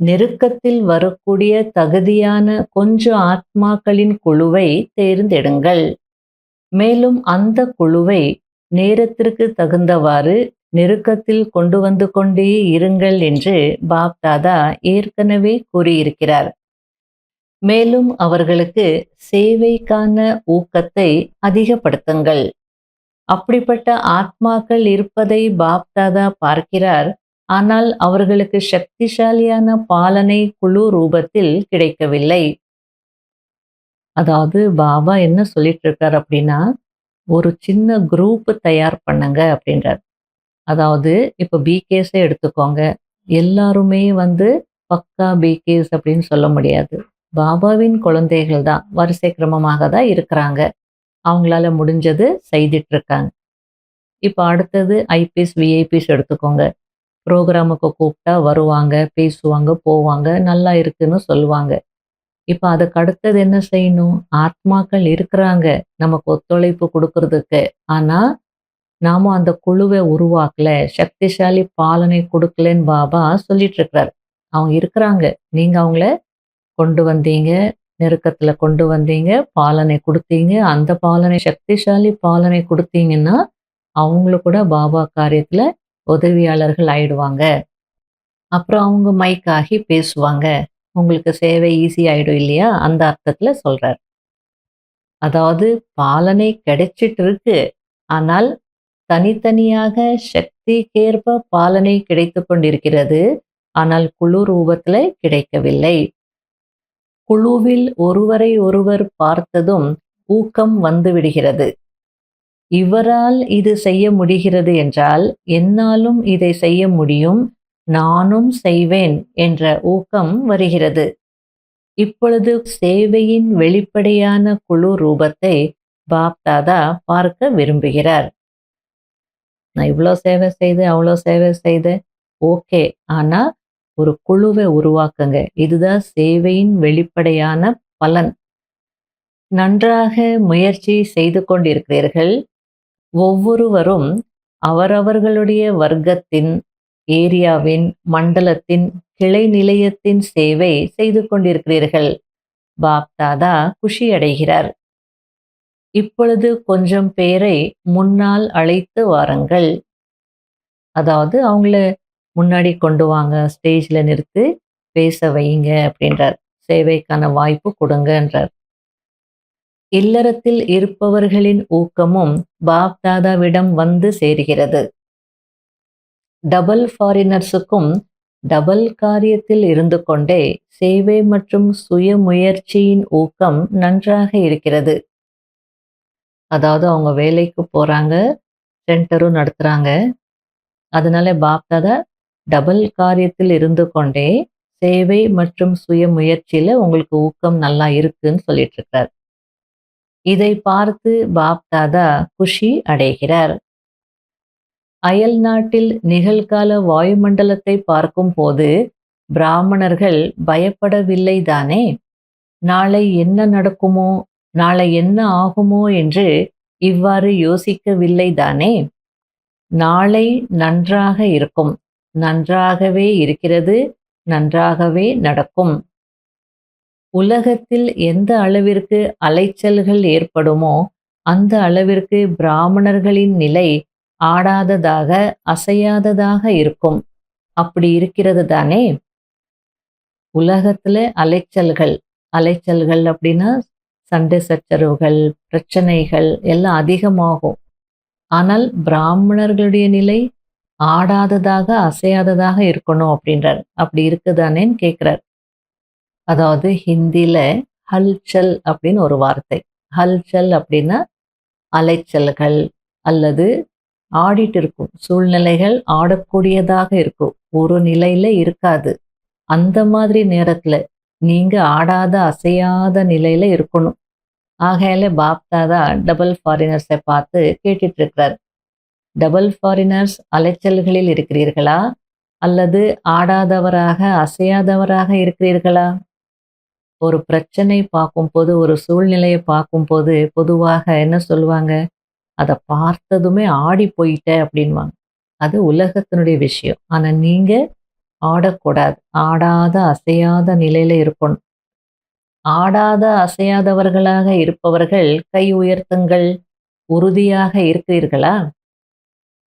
நெருக்கத்தில் வரக்கூடிய தகுதியான கொஞ்சம் ஆத்மாக்களின் குழுவை தேர்ந்தெடுங்கள். மேலும் அந்த குழுவை நேரத்திற்கு தகுந்தவாறு நெருக்கத்தில் கொண்டு வந்து கொண்டே இருங்கள் என்று பாப்தாதா ஏற்கனவே கூறியிருக்கிறார். மேலும் அவர்களுக்கு சேவைக்கான ஊக்கத்தை அதிகப்படுத்துங்கள். அப்படிப்பட்ட ஆத்மாக்கள் இருப்பதை பாப்தாதா பார்க்கிறார். ஆனால் அவர்களுக்கு சக்திசாலியான பாலனை குழு ரூபத்தில் கிடைக்கவில்லை. அதாவது பாபா என்ன சொல்லிட்டு இருக்கார் அப்படின்னா, ஒரு சின்ன குரூப் தயார் பண்ணுங்க அப்படின்றார். அதாவது இப்போ பிகேஸை எடுத்துக்கோங்க. எல்லாருமே பக்கா பிகேஸ் அப்படின்னு சொல்ல முடியாது. பாபாவின் குழந்தைகள் தான் வரிசை கிரமமாக தான் இருக்கிறாங்க. அவங்களால முடிஞ்சது செய்துட்டு இருக்காங்க. இப்போ அடுத்தது ஐபிஎஸ் விஐபிஸ் எடுத்துக்கோங்க. ப்ரோக்ராமுக்கு கூப்பிட்டா வருவாங்க, பேசுவாங்க, போவாங்க, நல்லா இருக்குன்னு சொல்லுவாங்க. இப்போ அதுக்கு அடுத்தது என்ன செய்யணும்? ஆத்மாக்கள் இருக்கிறாங்க நமக்கு ஒத்துழைப்பு கொடுக்கறதுக்கு. ஆனா நாம அந்த குழுவை உருவாக்கல, சக்திசாலி பாலனை கொடுக்கலன்னு பாபா சொல்லிட்டு இருக்கிறார். அவங்க இருக்கிறாங்க. நீங்க அவங்கள கொண்டு வந்தீங்க, நெருக்கத்துல கொண்டு வந்தீங்க, பாலனை குடுத்தீங்க. அந்த பாலனை சக்திசாலி பாலனை குடுத்தீங்கன்னா, அவங்களும் கூட பாபா காரியத்துல உதவியாளர்கள் ஆயிடுவாங்க. அப்புறம் அவங்க மைக் ஆகி பேசுவாங்க. உங்களுக்கு சேவை ஈஸி ஆயிடும் இல்லையா? அந்த அர்த்தத்துல சொல்றார். அதாவது பாலனை கிடைச்சிட்டு இருக்கு. ஆனால் தனித்தனியாக சக்திக்கேற்ப பாலனை கிடைத்துக் கொண்டிருக்கிறது. ஆனால் குழு ரூபத்துல கிடைக்கவில்லை. குழுவில் ஒருவரை ஒருவர் பார்த்ததும் ஊக்கம் வந்துவிடுகிறது. இவரால் இது செய்ய முடிகிறது என்றால் என்னாலும் இதை செய்ய முடியும், நானும் செய்வேன் என்ற ஊக்கம் வருகிறது. இப்பொழுது சேவையின் வெளிப்படையான குழு ரூபத்தை பாப் தாதா பார்க்க விரும்புகிறார். நான் இவ்வளோ சேவை செய்தேன், அவ்வளோ சேவை செய்தேன், ஓகே. ஆனா ஒரு குழுவை உருவாக்குங்க. இதுதான் சேவையின் வெளிப்படையான பலன். நன்றாக முயற்சி செய்து கொண்டிருக்கிறீர்கள். ஒவ்வொருவரும் அவரவர்களுடைய வர்க்கத்தின், ஏரியாவின், மண்டலத்தின், கிளை நிலையத்தின் சேவை செய்து கொண்டிருக்கிறீர்கள். பாப் தாதா குஷியடைகிறார். இப்பொழுது கொஞ்சம் பேரை முன்னால் அழைத்து வாருங்கள். அதாவது அவங்கள முன்னாடி கொண்டு வாங்க, ஸ்டேஜ்ல நிறுத்து, பேச வைங்க அப்படின்றார். சேவைக்கான வாய்ப்பு கொடுங்கன்றார். இல்லறத்தில் இருப்பவர்களின் ஊக்கமும் பாப் தாதாவிடம் வந்து சேருகிறது. டபுள் ஃபாரினர்ஸுக்கும் டபுள் காரியத்தில் இருந்து கொண்டே சேவை மற்றும் சுய முயற்சியின் ஊக்கம் நன்றாக இருக்கிறது. அதாவது அவங்க வேலைக்கு போறாங்க, சென்டரும் நடத்துறாங்க. அதனால பாப் தாதா டபுள் காரியத்தில் இருந்து கொண்டே சேவை மற்றும் சுய முயற்சியில உங்களுக்கு ஊக்கம் நல்லா இருக்குன்னு சொல்லிட்டு இருக்கார். இதை பார்த்து பாப் தாதா குஷி அடைகிறார். அயல் நாட்டில் நிகழ்கால வாயுமண்டலத்தை பார்க்கும் போது பிராமணர்கள் பயப்படவில்லை தானே? நாளை என்ன நடக்குமோ, நாளை என்ன ஆகுமோ என்று இவ்வாறு யோசிக்கவில்லை தானே? நாளை நன்றாக இருக்கும், நன்றாகவே இருக்கிறது, நன்றாகவே நடக்கும். உலகத்தில் எந்த அளவிற்கு அலைச்சல்கள் ஏற்படுமோ அந்த அளவிற்கு பிராமணர்களின் நிலை ஆடாததாக, அசையாததாக இருக்கும். அப்படி இருக்கிறது தானே? உலகத்துல அலைச்சல்கள், அலைச்சல்கள் அப்படின்னா சண்டை சச்சரவுகள், பிரச்சனைகள் எல்லாம் அதிகமாகும். ஆனால் பிராமணர்களுடைய நிலை ஆடாததாக, அசையாததாக இருக்கணும் அப்படின்றார். அப்படி இருக்குதானேன்னு கேட்கிறார். அதாவது ஹிந்தில ஹல்சல் அப்படின்னு ஒரு வார்த்தை. ஹல்சல் அப்படின்னா அலைச்சல்கள் அல்லது ஆடிட்டு இருக்கும் சூழ்நிலைகள், ஆடக்கூடியதாக இருக்கும், ஒரு நிலையில இருக்காது. அந்த மாதிரி நேரத்துல நீங்க ஆடாத அசையாத நிலையில இருக்கணும். ஆகையால பாப் தாதா டபுள் ஃபாரினர்ஸை பார்த்து கேட்டுட்டு இருக்கிறார். டபுள் ஃபாரினர்ஸ் அலைச்சல்களில் இருக்கிறீர்களா அல்லது ஆடாதவராக, அசையாதவராக இருக்கிறீர்களா? ஒரு பிரச்சனை பார்க்கும்போது, ஒரு சூழ்நிலையை பார்க்கும்போது பொதுவாக என்ன சொல்லுவாங்க? அதை பார்த்ததுமே ஆடி போயிட்ட அப்படின்வாங்க. அது உலகத்தினுடைய விஷயம். ஆனா நீங்க ஆடக்கூடாது. ஆடாத அசையாத நிலையில இருக்கணும். ஆடாத அசையாதவர்களாக இருப்பவர்கள் கை உயர்த்துங்கள். உறுதியாக இருக்கிறீர்களா?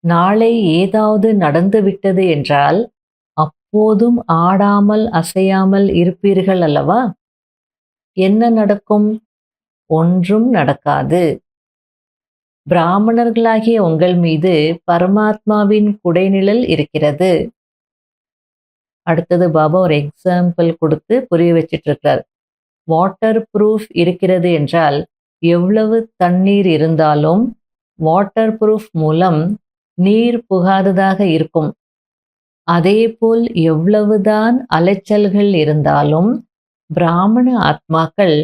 நாளை ஏதாவது நடந்து விட்டது என்றால் அப்போதும் ஆடாமல் அசையாமல் இருப்பீர்கள் அல்லவா? என்ன நடக்கும்? ஒன்றும் நடக்காது. பிராமணர்களாகிய உங்கள் மீது பரமாத்மாவின் குடைநிழல் இருக்கிறது. அடுத்தது பாபா ஒரு எக்ஸாம்பிள் கொடுத்து புரிய வச்சிட்டு இருக்கார். வாட்டர் ப்ரூஃப் இருக்கிறது என்றால் எவ்வளவு தண்ணீர் இருந்தாலும் வாட்டர் ப்ரூஃப் மூலம் நீர் புகாததாக இருக்கும். அதேபோல் எவ்வளவுதான் அலைச்சல்கள் இருந்தாலும் பிராமண ஆத்மாக்கள்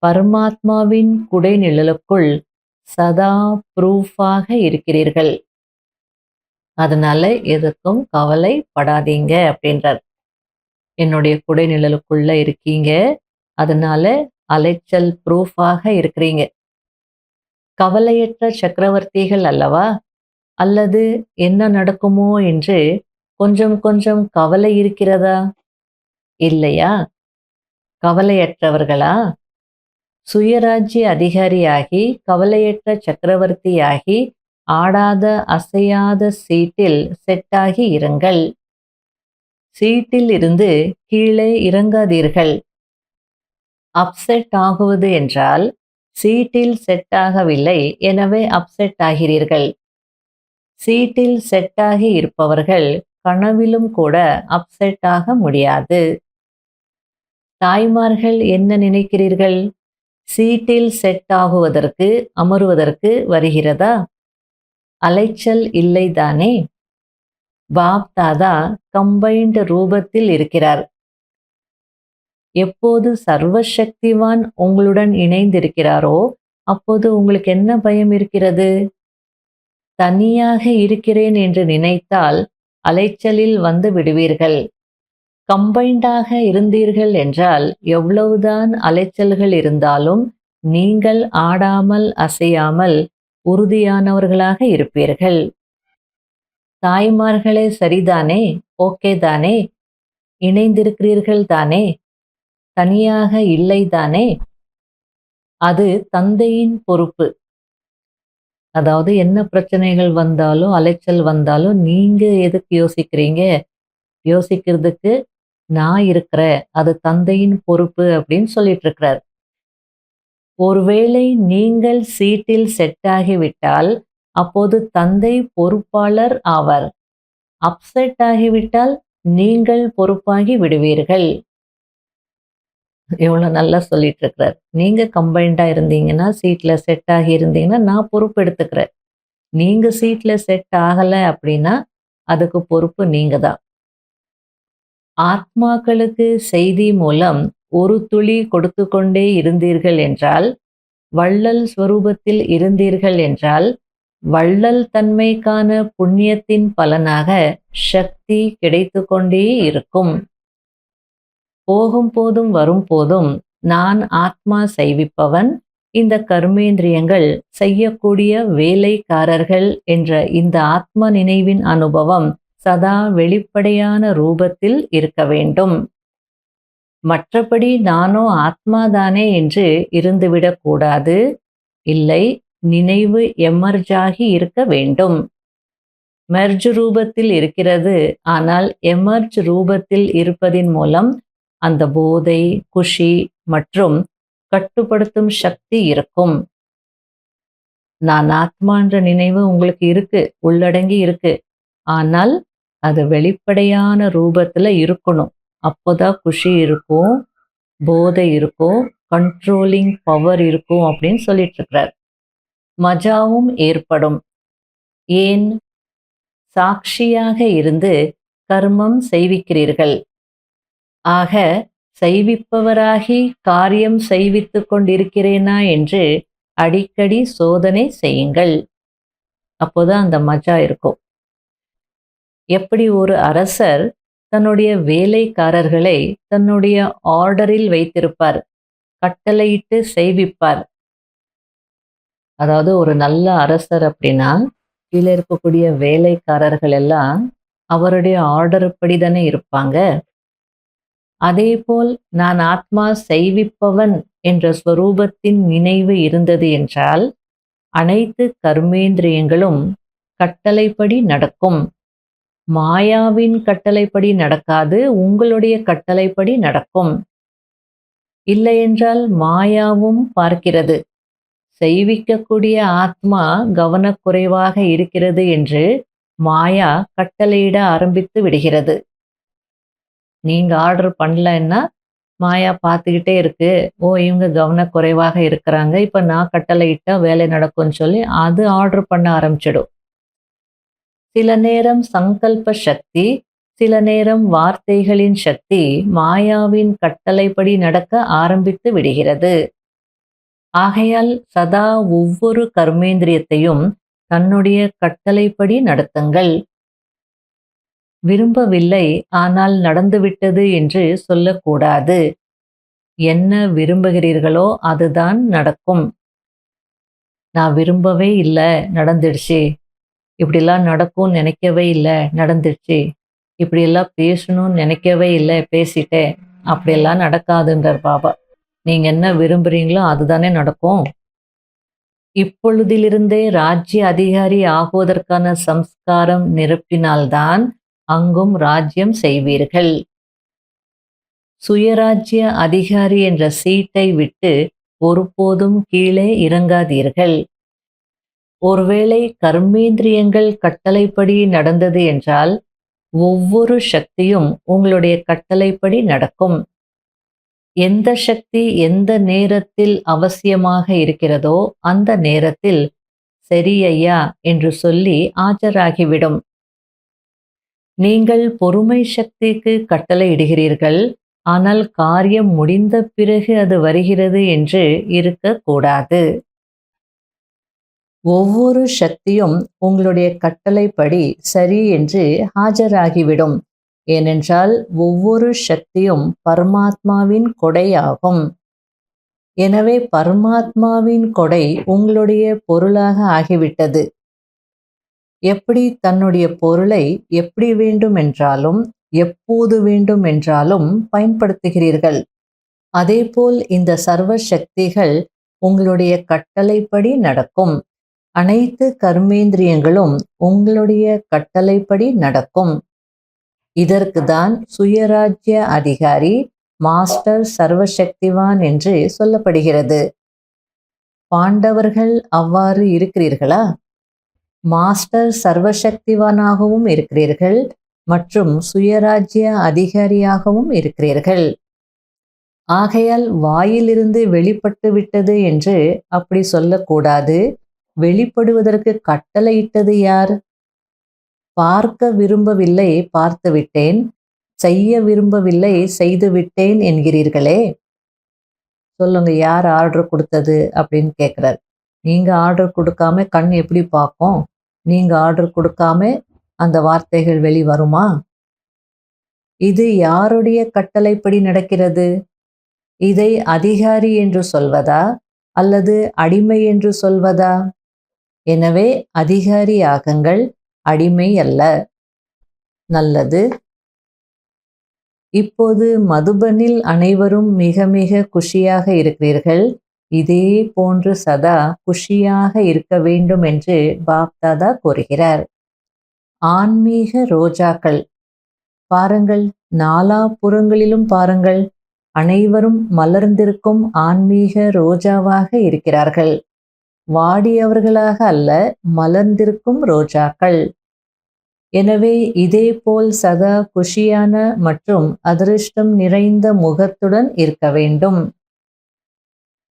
பரமாத்மாவின் குடைநிழலுக்குள் சதா ப்ரூஃபாக இருக்கிறீர்கள். அதனால எதுக்கும் கவலைப்படாதீங்க அப்படின்றார். என்னுடைய குடைநிழலுக்குள்ள இருக்கீங்க, அதனால அலைச்சல் ப்ரூஃபாக இருக்கிறீங்க. கவலையற்ற சக்கரவர்த்திகள் அல்லவா? அல்லது என்ன நடக்குமோ என்று கொஞ்சம் கொஞ்சம் கவலை இருக்கிறதா? இல்லையா? கவலையற்றவர்களா? சுயராஜ்ய அதிகாரியாகி கவலையற்ற சக்கரவர்த்தியாகி ஆடாத அசையாத சீட்டில் செட்டாகி இருங்கள். சீட்டில் இருந்து கீழே இறங்காதீர்கள். அப்செட் ஆகுவது என்றால் சீட்டில் செட் ஆகவில்லை, எனவே அப்செட் ஆகிறீர்கள். சீட்டில் செட் ஆகி இருப்பவர்கள் கனவிலும் கூட அப்செட் ஆக முடியாது. தாய்மார்கள் என்ன நினைக்கிறீர்கள்? சீட்டில் செட் ஆகுவதற்கு அமருவதற்கு வருகிறதா? அலைச்சல் இல்லைதானே? பாப் தாதா கம்பைன்ட் ரூபத்தில் இருக்கிறார். எப்போது சர்வசக்திவான் உங்களுடன் இணைந்திருக்கிறாரோ அப்போது உங்களுக்கு என்ன பயம் இருக்கிறது? தனியாக இருக்கிறேன் என்று நினைத்தால் அலைச்சலில் வந்து விடுவீர்கள். கம்பைண்டாக இருந்தீர்கள் என்றால் எவ்வளவுதான் அலைச்சல்கள் இருந்தாலும் நீங்கள் ஆடாமல் அசையாமல் உறுதியானவர்களாக இருப்பீர்கள். தாய்மார்களே சரிதானே? ஓகே தானே? இணைந்திருக்கிறீர்கள் தானே? தனியாக இல்லை தானே? அது தந்தையின் பொறுப்பு. அதாவது என்ன பிரச்சனைகள் வந்தாலும் அலைச்சல் வந்தாலும் நீங்க எதுக்கு யோசிக்கிறீங்க? யோசிக்கிறதுக்கு நான் இருக்கிறேன், அது தந்தையின் பொறுப்பு அப்படின்னு சொல்லிட்டு இருக்கிறார். ஒருவேளை நீங்கள் சீட்டில் செட் ஆகிவிட்டால் அப்போது தந்தை பொறுப்பாளர் ஆவார். அப்செட் ஆகிவிட்டால் நீங்கள் பொறுப்பாகி விடுவீர்கள். எவ்வளவு நல்லா சொல்லிட்டு இருக்கிறார். நீங்க கம்பைண்டா இருந்தீங்கன்னா, சீட்ல செட் ஆகி இருந்தீங்கன்னா நான் பொறுப்பு எடுத்துக்கிறேன். நீங்க சீட்ல செட் ஆகல அப்படின்னா அதுக்கு பொறுப்பு நீங்க தான். ஆத்மாக்களுக்கு செய்தி மூலம் ஒரு துளி கொடுத்து கொண்டே இருந்தீர்கள் என்றால், வள்ளல் ஸ்வரூபத்தில் இருந்தீர்கள் என்றால், வள்ளல் தன்மைக்கான புண்ணியத்தின் பலனாக சக்தி கிடைத்து கொண்டே இருக்கும். போகும் போதும் வரும் போதும் நான் ஆத்மா செய்விப்பவன், இந்த கர்மேந்திரியங்கள் செய்யக்கூடிய வேலைக்காரர்கள் என்ற இந்த ஆத்ம நினைவின் அனுபவம் சதா வெளிப்படையான ரூபத்தில் இருக்க வேண்டும். மற்றபடி நானோ ஆத்மாதானே என்று இருந்துவிடக் கூடாது. இல்லை, நினைவு எமர்ஜாகி இருக்க வேண்டும். மெர்ஜ் ரூபத்தில் இருக்கிறது, ஆனால் எமர்ஜ் ரூபத்தில் இருப்பதின் மூலம் அந்த போதை, குஷி மற்றும் கட்டுப்படுத்தும் சக்தி இருக்கும். நான் ஆத்மா என்ற நினைவு உங்களுக்கு இருக்கு, உள்ளடங்கி இருக்கு. ஆனால் அது வெளிப்படையான ரூபத்துல இருக்கணும். அப்போதான் குஷி இருக்கும், போதை இருக்கும், கண்ட்ரோலிங் பவர் இருக்கும் அப்படின்னு சொல்லிட்டு இருக்கிறார். மஜாவும் ஏற்படும். ஏன்? சாட்சியாக இருந்து கர்மம் செய்விக்கிறீர்கள். ஆக செய்விப்பவராகி காரியம் செய்வித்துக் கொண்டிருக்கிறேனா என்று அடிக்கடி சோதனை செய்யுங்கள். அப்போதான் அந்த மஜா இருக்கும். எப்படி ஒரு அரசர் தன்னுடைய வேலைக்காரர்களை தன்னுடைய ஆர்டரில் வைத்திருப்பார், கட்டளையிட்டு செய்விப்பார். அதாவது ஒரு நல்ல அரசர் அப்படின்னா கீழே இருக்கக்கூடிய வேலைக்காரர்கள் எல்லாம் அவருடைய ஆர்டர் படி தானே இருப்பாங்க. அதேபோல் நான் ஆத்மா செய்விப்பவன் என்ற ஸ்வரூபத்தின் நினைவு இருந்தது என்றால் அனைத்து கர்மேந்திரியங்களும் கட்டளைப்படி நடக்கும். மாயாவின் கட்டளைப்படி நடக்காது, உங்களுடைய கட்டளைப்படி நடக்கும். இல்லையென்றால் மாயாவும் பார்க்கிறது, செய்விக்கக்கூடிய ஆத்மா கவனக்குறைவாக இருக்கிறது என்று மாயா கட்டளையிட ஆரம்பித்து விடுகிறது. நீங்க ஆர்டர் பண்ணலன்னா மாயா பார்த்துக்கிட்டே இருக்கு, ஓ இவங்க கவனக்குறைவாக இருக்கிறாங்க, இப்ப நான் கட்டளையிட்டா வேலை நடக்கும்னு சொல்லி அது ஆர்டர் பண்ண ஆரம்பிச்சிடும். சில நேரம் சங்கல்ப சக்தி, சில நேரம் வார்த்தைகளின் சக்தி மாயாவின் கட்டளைப்படி நடக்க ஆரம்பித்து விடுகிறது. ஆகையால் சதா ஒவ்வொரு கர்மேந்திரியத்தையும் தன்னுடைய கட்டளைப்படி நடத்துங்கள். விரும்பவில்லை ஆனால் நடந்துவிட்டது என்று சொல்லக்கூடாது. என்ன விரும்புகிறீர்களோ அதுதான் நடக்கும். நான் விரும்பவே இல்லை, நடந்துடுச்சு, இப்படிலாம் நடக்கும்னு நினைக்கவே இல்லை, நடந்துச்சு. இப்படியெல்லாம் பேசணும்னு நினைக்கவே இல்லை, பேசிட்டேன். அப்படியெல்லாம் நடக்காதுன்றார் பாபா. நீங்க என்ன விரும்புறீங்களோ அதுதானே நடக்கும். இப்பொழுதிலிருந்தே ராஜ்ய அதிகாரி ஆகுவதற்கான சம்ஸ்காரம் நிரப்பினால்தான் அங்கும் ராஜ்யம் செய்வீர்கள். சுயராஜ்ய அதிகாரி என்ற சீட்டை விட்டு ஒருபோதும் கீழே இறங்காதீர்கள். ஒருவேளை கர்மேந்திரியங்கள் கட்டளைப்படி நடந்தது என்றால் ஒவ்வொரு சக்தியும் உங்களுடைய கட்டளைப்படி நடக்கும். எந்த சக்தி எந்த நேரத்தில் அவசியமாக இருக்கிறதோ அந்த நேரத்தில் சரி ஐயா என்று சொல்லி ஆஜராகிவிடும். நீங்கள் பொறுமை சக்திக்கு கட்டளையிடுகிறீர்கள், ஆனால் காரியம் முடிந்த பிறகு அது வருகிறது என்று இருக்கக்கூடாது. ஒவ்வொரு சக்தியும் உங்களுடைய கட்டளைப்படி சரி என்று ஆஜராகிவிடும். ஏனென்றால் ஒவ்வொரு சக்தியும் பரமாத்மாவின் கொடையாகும். எனவே பரமாத்மாவின் கொடை உங்களுடைய பொருளாக ஆகிவிட்டது. எப்படி தன்னுடைய பொருளை எப்படி வேண்டுமென்றாலும் எப்போது வேண்டுமென்றாலும் பயன்படுத்துகிறீர்கள், அதேபோல் இந்த சர்வ சக்திகள் உங்களுடைய கட்டளைப்படி நடக்கும். அனைத்து கர்மேந்திரியங்களும் உங்களுடைய கட்டளைப்படி நடக்கும். இதற்குதான் சுயராஜ்ய அதிகாரி மாஸ்டர் சர்வசக்திவான் என்று சொல்லப்படுகிறது. பாண்டவர்கள் அவ்வாறு இருக்கிறீர்களா? மாஸ்டர் சர்வசக்திவானாகவும் இருக்கிறீர்கள் மற்றும் சுயராஜ்ய அதிகாரியாகவும் இருக்கிறீர்கள். ஆகையால் வாயிலிருந்து வெளிப்பட்டு விட்டது என்று அப்படி சொல்லக்கூடாது. வெளிப்படுவதற்கு கட்டளையிட்டது யார்? பார்க்க விரும்பவில்லை, பார்த்துவிட்டேன். செய்ய விரும்பவில்லை, செய்துவிட்டேன் என்கிறீர்களே. சொல்லுங்க, யார் ஆர்டர் கொடுத்தது அப்படின்னு கேட்குறார். நீங்க ஆர்டர் கொடுக்காம கண் எப்படி பார்க்கும்? நீங்க ஆர்டர் கொடுக்காம அந்த வார்த்தைகள் வெளிவருமா? இது யாருடைய கட்டளைப்படி நடக்கிறது? இதை அதிகாரி என்று சொல்வதா அல்லது அடிமை என்று சொல்வதா? எனவே அதிகாரி ஆகுங்கள், அடிமை அல்ல. நல்லது. இப்போது மதுபனில் அனைவரும் மிக மிக குஷியாக இருக்கிறீர்கள். இதே போன்று சதா குஷியாக இருக்க வேண்டும் என்று பாப்தாதா கூறுகிறார். ஆன்மீக ரோஜாக்கள் பாருங்கள், நாலாபுறங்களிலும் பாருங்கள், அனைவரும் மலர்ந்திருக்கும் ஆன்மீக ரோஜாவாக இருக்கிறார்கள். வாடியவர்களாக அல்ல, மலர்ந்திருக்கும் ரோஜாக்கள். எனவே இதேபோல் சதா குஷியான மற்றும் அதிர்ஷ்டம் நிறைந்த முகத்துடன் இருக்க வேண்டும்.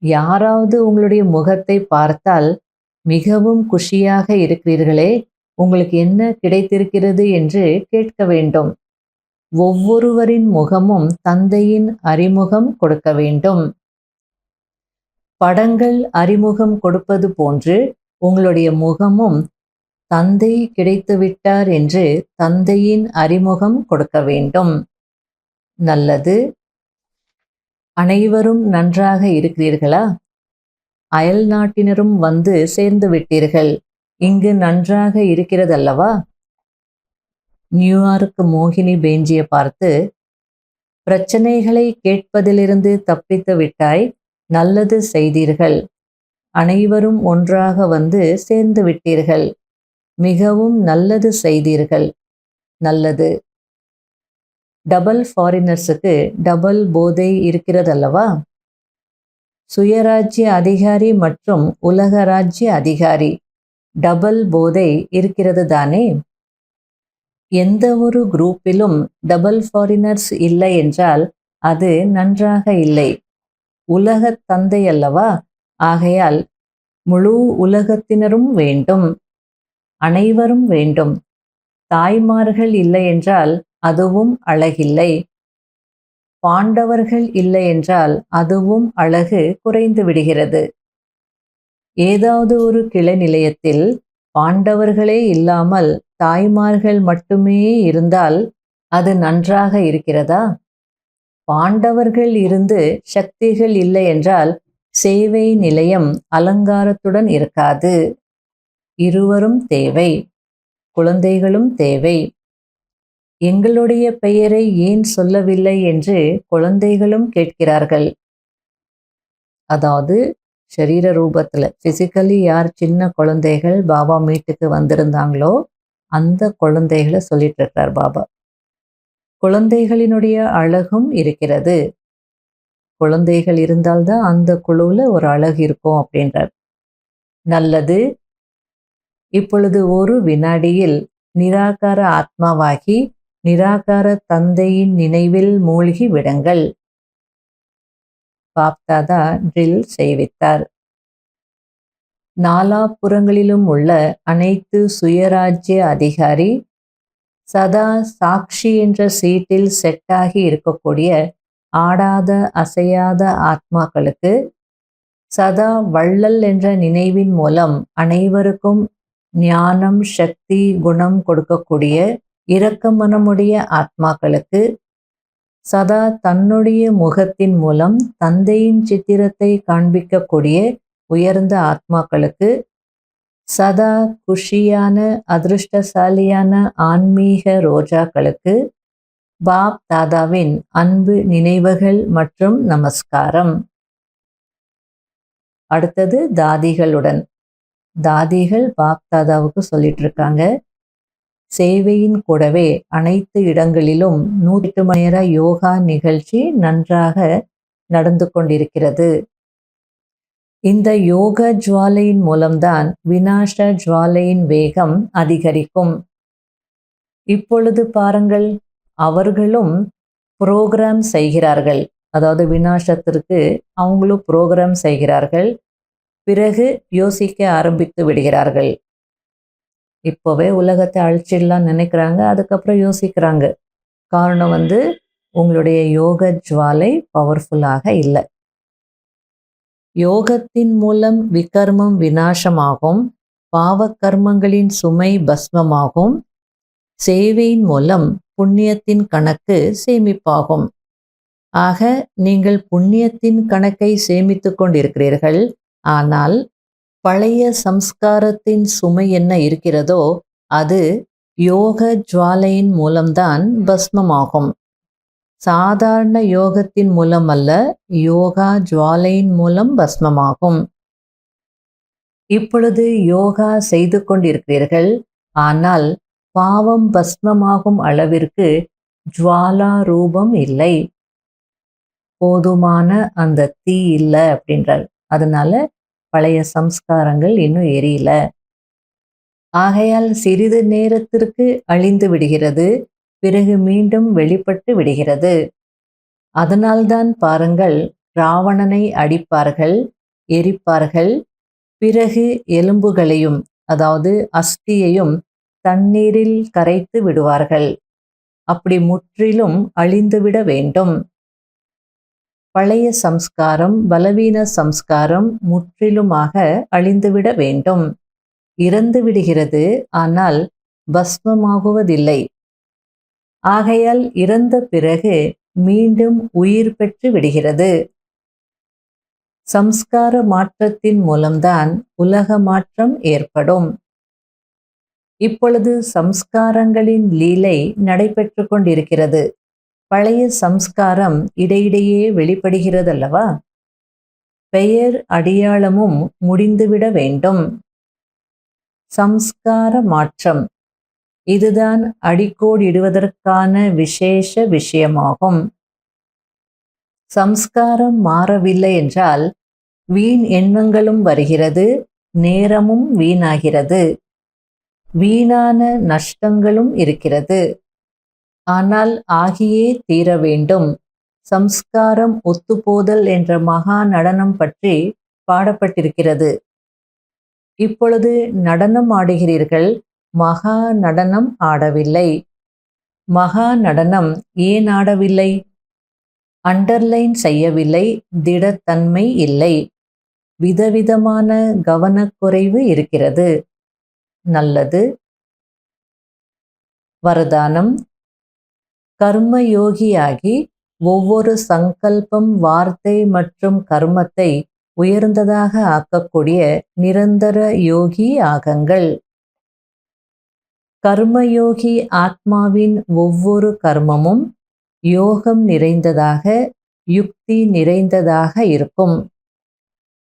யாராவது உங்களுடைய முகத்தை பார்த்தால் மிகவும் குஷியாக இருக்கிறீர்களே, உங்களுக்கு என்ன கிடைத்திருக்கிறது என்று கேட்க வேண்டும். ஒவ்வொருவரின் முகமும் தந்தையின் அறிமுகம் கொடுக்க வேண்டும். படங்கள் அறிமுகம் கொடுப்பது போன்று உங்களுடைய முகமும் தந்தை கிடைத்துவிட்டார் என்று தந்தையின் அறிமுகம் கொடுக்க வேண்டும். நல்லது. அனைவரும் நன்றாக இருக்கிறீர்களா? அயல் நாட்டினரும் வந்து சேர்ந்து விட்டீர்கள். இங்கு நன்றாக இருக்கிறதல்லவா? நியூயார்க் மோகினி பெஞ்சியை பார்த்து, பிரச்சனைகளை கேட்பதிலிருந்து தப்பித்து விட்டாய், நல்லது செய்தீர்கள். அனைவரும் ஒன்றாக வந்து சேர்ந்து விட்டீர்கள். மிகவும் நல்லது செய்தீர்கள். நல்லது. டபுள் ஃபாரினர்ஸுக்கு டபுள் போதை இருக்கிறதல்லவா? சுயராஜ்ய அதிகாரி மற்றும் உலக ராஜ்ய அதிகாரி டபுள் போதை இருக்கிறது தானே? எந்த ஒரு குரூப்பிலும் டபுள் ஃபாரினர்ஸ் இல்லை என்றால் அது நன்றாக இல்லை. உலகத் தந்தை அல்லவா? ஆகையால் முழு உலகத்தினரும் வேண்டும், அனைவரும் வேண்டும். தாய்மார்கள் இல்லை என்றால் அதுவும் அழகில்லை. பாண்டவர்கள் இல்லை என்றால் அதுவும் அழகு குறைந்து விடுகிறது. ஏதாவது ஒரு கிளை நிலையத்தில் பாண்டவர்களே இல்லாமல் தாய்மார்கள் மட்டுமே இருந்தால் அது நன்றாக இருக்கிறதா? பாண்டவர்கள் இருந்து சக்திகள் இல்லை என்றால் சேவை நிலையம் அலங்காரத்துடன் இருக்காது. இருவரும் தேவை. குழந்தைகளும் தேவை. எங்களுடைய பெயரை ஏன் சொல்லவில்லை என்று குழந்தைகளும் கேட்கிறார்கள். அதாவது சரீர ரூபத்துல பிசிக்கலி யார் சின்ன குழந்தைகள் பாபா மீட்டுக்கு வந்திருந்தாங்களோ அந்த குழந்தைகளை சொல்லிட்டு இருக்கார் பாபா. குழந்தைகளினுடைய அழகும் இருக்கிறது. குழந்தைகள் இருந்தால்தான் அந்த குழுவில் ஒரு அழகு இருக்கும் அப்படின்றார். நல்லது. இப்பொழுது ஒரு வினாடியில் நிராகார ஆத்மாவாகி நிராகார தந்தையின் நினைவில் மூழ்கி விடுங்கள். பாப்தாதா ட்ரில் செய்வித்தார். நாலாபுறங்களிலும் உள்ள அனைத்து சுயராஜ்ய அதிகாரி சதா சாட்சி என்ற சீட்டில் செட்டாகி இருக்கக்கூடிய ஆடாத அசையாத ஆத்மாக்களுக்கு சதா வள்ளல் என்ற நினைவின் மூலம் அனைவருக்கும் ஞானம் சக்தி குணம் கொடுக்கக்கூடிய இரக்க மனமுடைய ஆத்மாக்களுக்கு சதா தன்னுடைய முகத்தின் மூலம் தந்தையின் சித்திரத்தை காண்பிக்கக்கூடிய உயர்ந்த ஆத்மாக்களுக்கு சதா குஷியான அதிருஷ்டசாலியான ஆன்மீக ரோஜாக்களுக்கு பாப் தாதாவின் அன்பு நினைவுகள் மற்றும் நமஸ்காரம். அடுத்தது தாதிகளுடன். தாதிகள் பாப் தாதாவுக்கு சொல்லிட்டு இருக்காங்க, சேவையின் கூடவே அனைத்து இடங்களிலும் 108 மணி நேர யோகா நிகழ்ச்சி நன்றாக நடந்து கொண்டிருக்கிறது. இந்த யோக ஜுவாலையின் மூலம்தான் விநாச ஜுவாலையின் வேகம் அதிகரிக்கும். இப்பொழுது பாருங்கள், அவர்களும் புரோகிராம் செய்கிறார்கள். அதாவது விநாசத்திற்கு அவங்களும் புரோகிராம் செய்கிறார்கள். பிறகு யோசிக்க ஆரம்பித்து விடுகிறார்கள். இப்போவே உலகத்தை அழிச்சிடலாம் நினைக்கிறாங்க, அதுக்கப்புறம் யோசிக்கிறாங்க. காரணம் உங்களுடைய யோக ஜுவாலை பவர்ஃபுல்லாக இல்லை. யோகத்தின் மூலம் விகர்மம் விநாசமாகும், பாவக்கர்மங்களின் சுமை பஸ்மமாகும். சேவையின் மூலம் புண்ணியத்தின் கணக்கு சேமிப்பாகும். ஆக நீங்கள் புண்ணியத்தின் கணக்கை சேமித்து கொண்டிருக்கிறீர்கள். ஆனால் பழைய சம்ஸ்காரத்தின் சுமை என்ன இருக்கிறதோ அது யோக ஜுவாலையின் மூலம்தான் பஸ்மமாகும். சாதாரண யோகத்தின் மூலம் அல்ல, யோகா ஜுவாலையின் மூலம் பஸ்மமாகும். இப்பொழுது யோகா செய்து கொண்டிருக்கிறீர்கள். ஆனால் பாவம் பஸ்மமாகும் அளவிற்கு ஜுவாலா ரூபம் இல்லை. போதுமான அந்த தீ இல்லை அப்படின்றார். அதனால பழைய சம்ஸ்காரங்கள் இன்னும் எரியல. ஆகையால் சிறிது நேரத்திற்கு அழிந்து விடுகிறது, பிறகு மீண்டும் வெளிப்பட்டு விடுகிறது. அதனால்தான் பாருங்கள், ராவணனை அடிப்பார்கள், எரிப்பார்கள், பிறகு எலும்புகளையும் அதாவது அஸ்தியையும் தண்ணீரில் கரைத்து விடுவார்கள். அப்படி முற்றிலும் அழிந்துவிட வேண்டும். பழைய சம்ஸ்காரம் பலவீன சம்ஸ்காரம் முற்றிலுமாக அழிந்துவிட வேண்டும். இறந்து விடுகிறது, ஆனால் பஸ்மமாகுவதில்லை. ஆகையால் இறந்த பிறகு மீண்டும் உயிர் பெற்று விடுகிறது. சம்ஸ்கார மாற்றத்தின் மூலம்தான் உலக மாற்றம் ஏற்படும். இப்பொழுது சம்ஸ்காரங்களின் லீலை நடைபெற்று கொண்டிருக்கிறது. பழைய சம்ஸ்காரம் இடையிடையே வெளிப்படுகிறதல்லவா? பெயர் அடையாளமும் முடிந்துவிட வேண்டும். சம்ஸ்கார மாற்றம் இதுதான் அடிக்கோடிடுவதற்கான விசேஷ விஷயமாகும். சம்ஸ்காரம் மாறவில்லை என்றால் வீண் எண்ணங்களும் வருகிறது, நேரமும் வீணாகிறது, வீணான நஷ்டங்களும் இருக்கிறது. ஆனால் ஆகியே தீர வேண்டும். சம்ஸ்காரம் ஒத்துப்போதல் என்ற மகா நடனம் பற்றி பாடப்பட்டிருக்கிறது. இப்பொழுது நடனம் ஆடுகிறீர்கள், மகா நடனம் ஆடவில்லை. மகா நடனம் ஏன் ஆடவில்லை? அண்டர்லைன் செய்யவில்லை, திடத்தன்மை இல்லை, விதவிதமான கவனக்குறைவு இருக்கிறது. நல்லது. வரதானம். கர்மயோகியாகி ஒவ்வொரு சங்கல்பம் வார்த்தை மற்றும் கர்மத்தை உயர்ந்ததாக ஆக்கக்கூடிய நிரந்தர யோகி ஆகுங்கள். கர்மயோகி ஆத்மாவின் ஒவ்வொரு கர்மமும் யோகம் நிறைந்ததாக, யுக்தி நிறைந்ததாக இருக்கும்.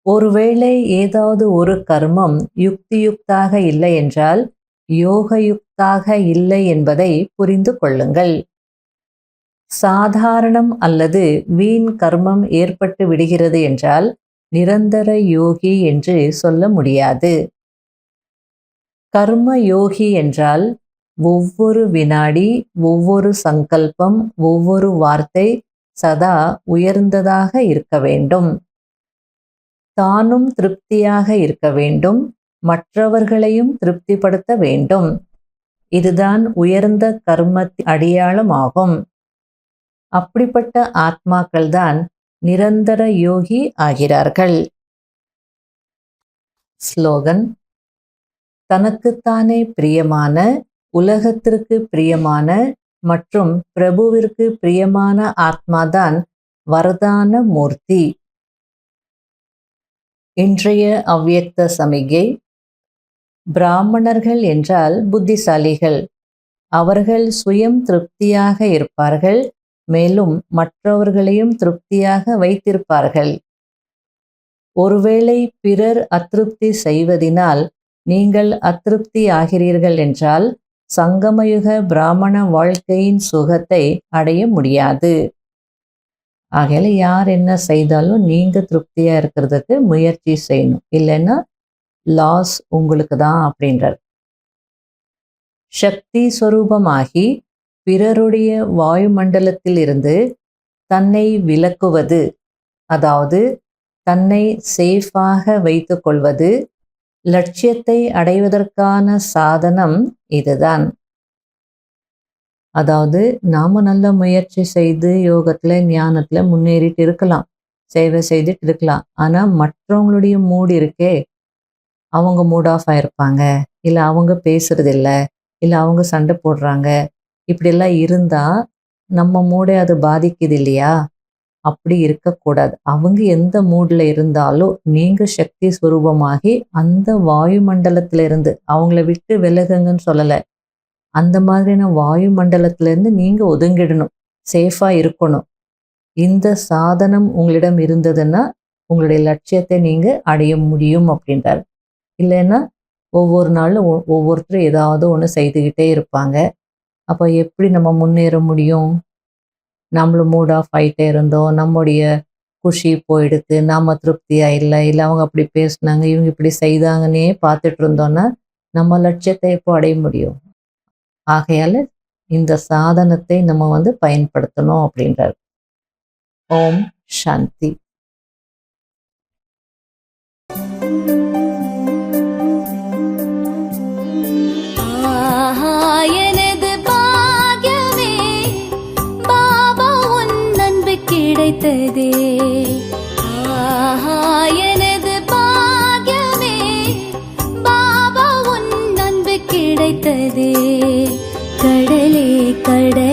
ஒருவேளை ஏதாவது ஒரு கர்மம் யுக்தியுக்தாக இல்லை என்றால் யோகயுக்தாக இல்லை என்பதை புரிந்து கொள்ளுங்கள். சாதாரணம் அல்லது வீண் கர்மம் ஏற்பட்டு விடுகிறது என்றால் நிரந்தர யோகி என்று சொல்ல முடியாது. கர்ம யோகி என்றால் ஒவ்வொரு வினாடி, ஒவ்வொரு சங்கல்பம், ஒவ்வொரு வார்த்தை சதா உயர்ந்ததாக இருக்க வேண்டும். தானும் திருப்தியாக இருக்க வேண்டும், மற்றவர்களையும் திருப்திப்படுத்த வேண்டும். இதுதான் உயர்ந்த கர்ம அடையாளமாகும். அப்படிப்பட்ட ஆத்மாக்கள்தான் நிரந்தர யோகி ஆகிறார்கள். ஸ்லோகன்: தனக்குத்தானே பிரியமான, உலகத்திற்கு பிரியமான மற்றும் பிரபுவிற்கு பிரியமான ஆத்மாதான் வரதான மூர்த்தி. இன்றைய அவ்யக்த சமிகை: பிராமணர்கள் என்றால் புத்திசாலிகள். அவர்கள் சுயம் திருப்தியாக இருப்பார்கள், மேலும் மற்றவர்களையும் திருப்தியாக வைத்திருப்பார்கள். ஒருவேளை பிறர் அத்திருப்தி செய்வதினால் நீங்கள் அத்திருப்தி ஆகிறீர்கள் என்றால் சங்கமயுக பிராமண வாழ்க்கையின் சுகத்தை அடைய முடியாது. ஆகையால யார் என்ன செய்தாலும் நீங்க திருப்தியா இருக்கிறதுக்கு முயற்சி செய்யணும், இல்லைன்னா லாஸ் உங்களுக்கு தான் அப்படின்றார். சக்தி ஸ்வரூபமாகி பிறருடைய வாயுமண்டலத்தில் இருந்து தன்னை விலக்குவது, அதாவது தன்னை சேஃபாக வைத்து கொள்வது, லட்சியத்தை அடைவதற்கான சாதனம் இதுதான். அதாவது நாம நல்ல முயற்சி செய்து யோகத்துல ஞானத்துல முன்னேறிட்டு இருக்கலாம், சேவை செய்துட்டு இருக்கலாம். ஆனா மற்றவங்களுடைய மூடு இருக்கே, அவங்க மூட் ஆஃப் ஆயிருப்பாங்க, இல்லை அவங்க பேசுறது இல்லை, இல்லை அவங்க சண்டை போடுறாங்க, இப்படியெல்லாம் இருந்தா நம்ம மூடை அது பாதிக்குது இல்லையா? அப்படி இருக்கக்கூடாது. அவங்க எந்த மூடில் இருந்தாலும் நீங்க சக்தி ஸ்வரூபமாகி அந்த வாயுமண்டலத்துல இருந்து அவங்கள விட்டு விலகுங்கன்னு சொல்லலை, அந்த மாதிரியான வாயுமண்டலத்துல இருந்து நீங்க ஒதுங்கிடணும், சேஃபா இருக்கணும். இந்த சாதனம் உங்களிடம் இருந்ததுன்னா உங்களுடைய லட்சியத்தை நீங்க அடைய முடியும் அப்படின்றார். இல்லைன்னா ஒவ்வொரு நாளும் ஒவ்வொருத்தரும் ஏதாவது ஒன்று செய்துக்கிட்டே இருப்பாங்க. அப்போ எப்படி நம்ம முன்னேற முடியும்? நம்மளும் மூட் ஆஃப் ஆகிட்டே இருந்தோம், நம்முடைய குஷி போயிடுத்து, நாம திருப்தியா இல்லை, இல்லை அவங்க அப்படி பேசினாங்க, இவங்க இப்படி செய்தாங்கன்னே பார்த்துட்டு இருந்தோன்னா நம்ம லட்சியத்தை எப்போ அடைய முடியும்? ஆகையால இந்த சாதனத்தை நம்ம பயன்படுத்தணும் அப்படின்றார். ஓம் சாந்தி. கிடைத்ததே எனது பாக்யமே, பாபா உன் அன்பு கிடைத்ததே. கடலே கடலே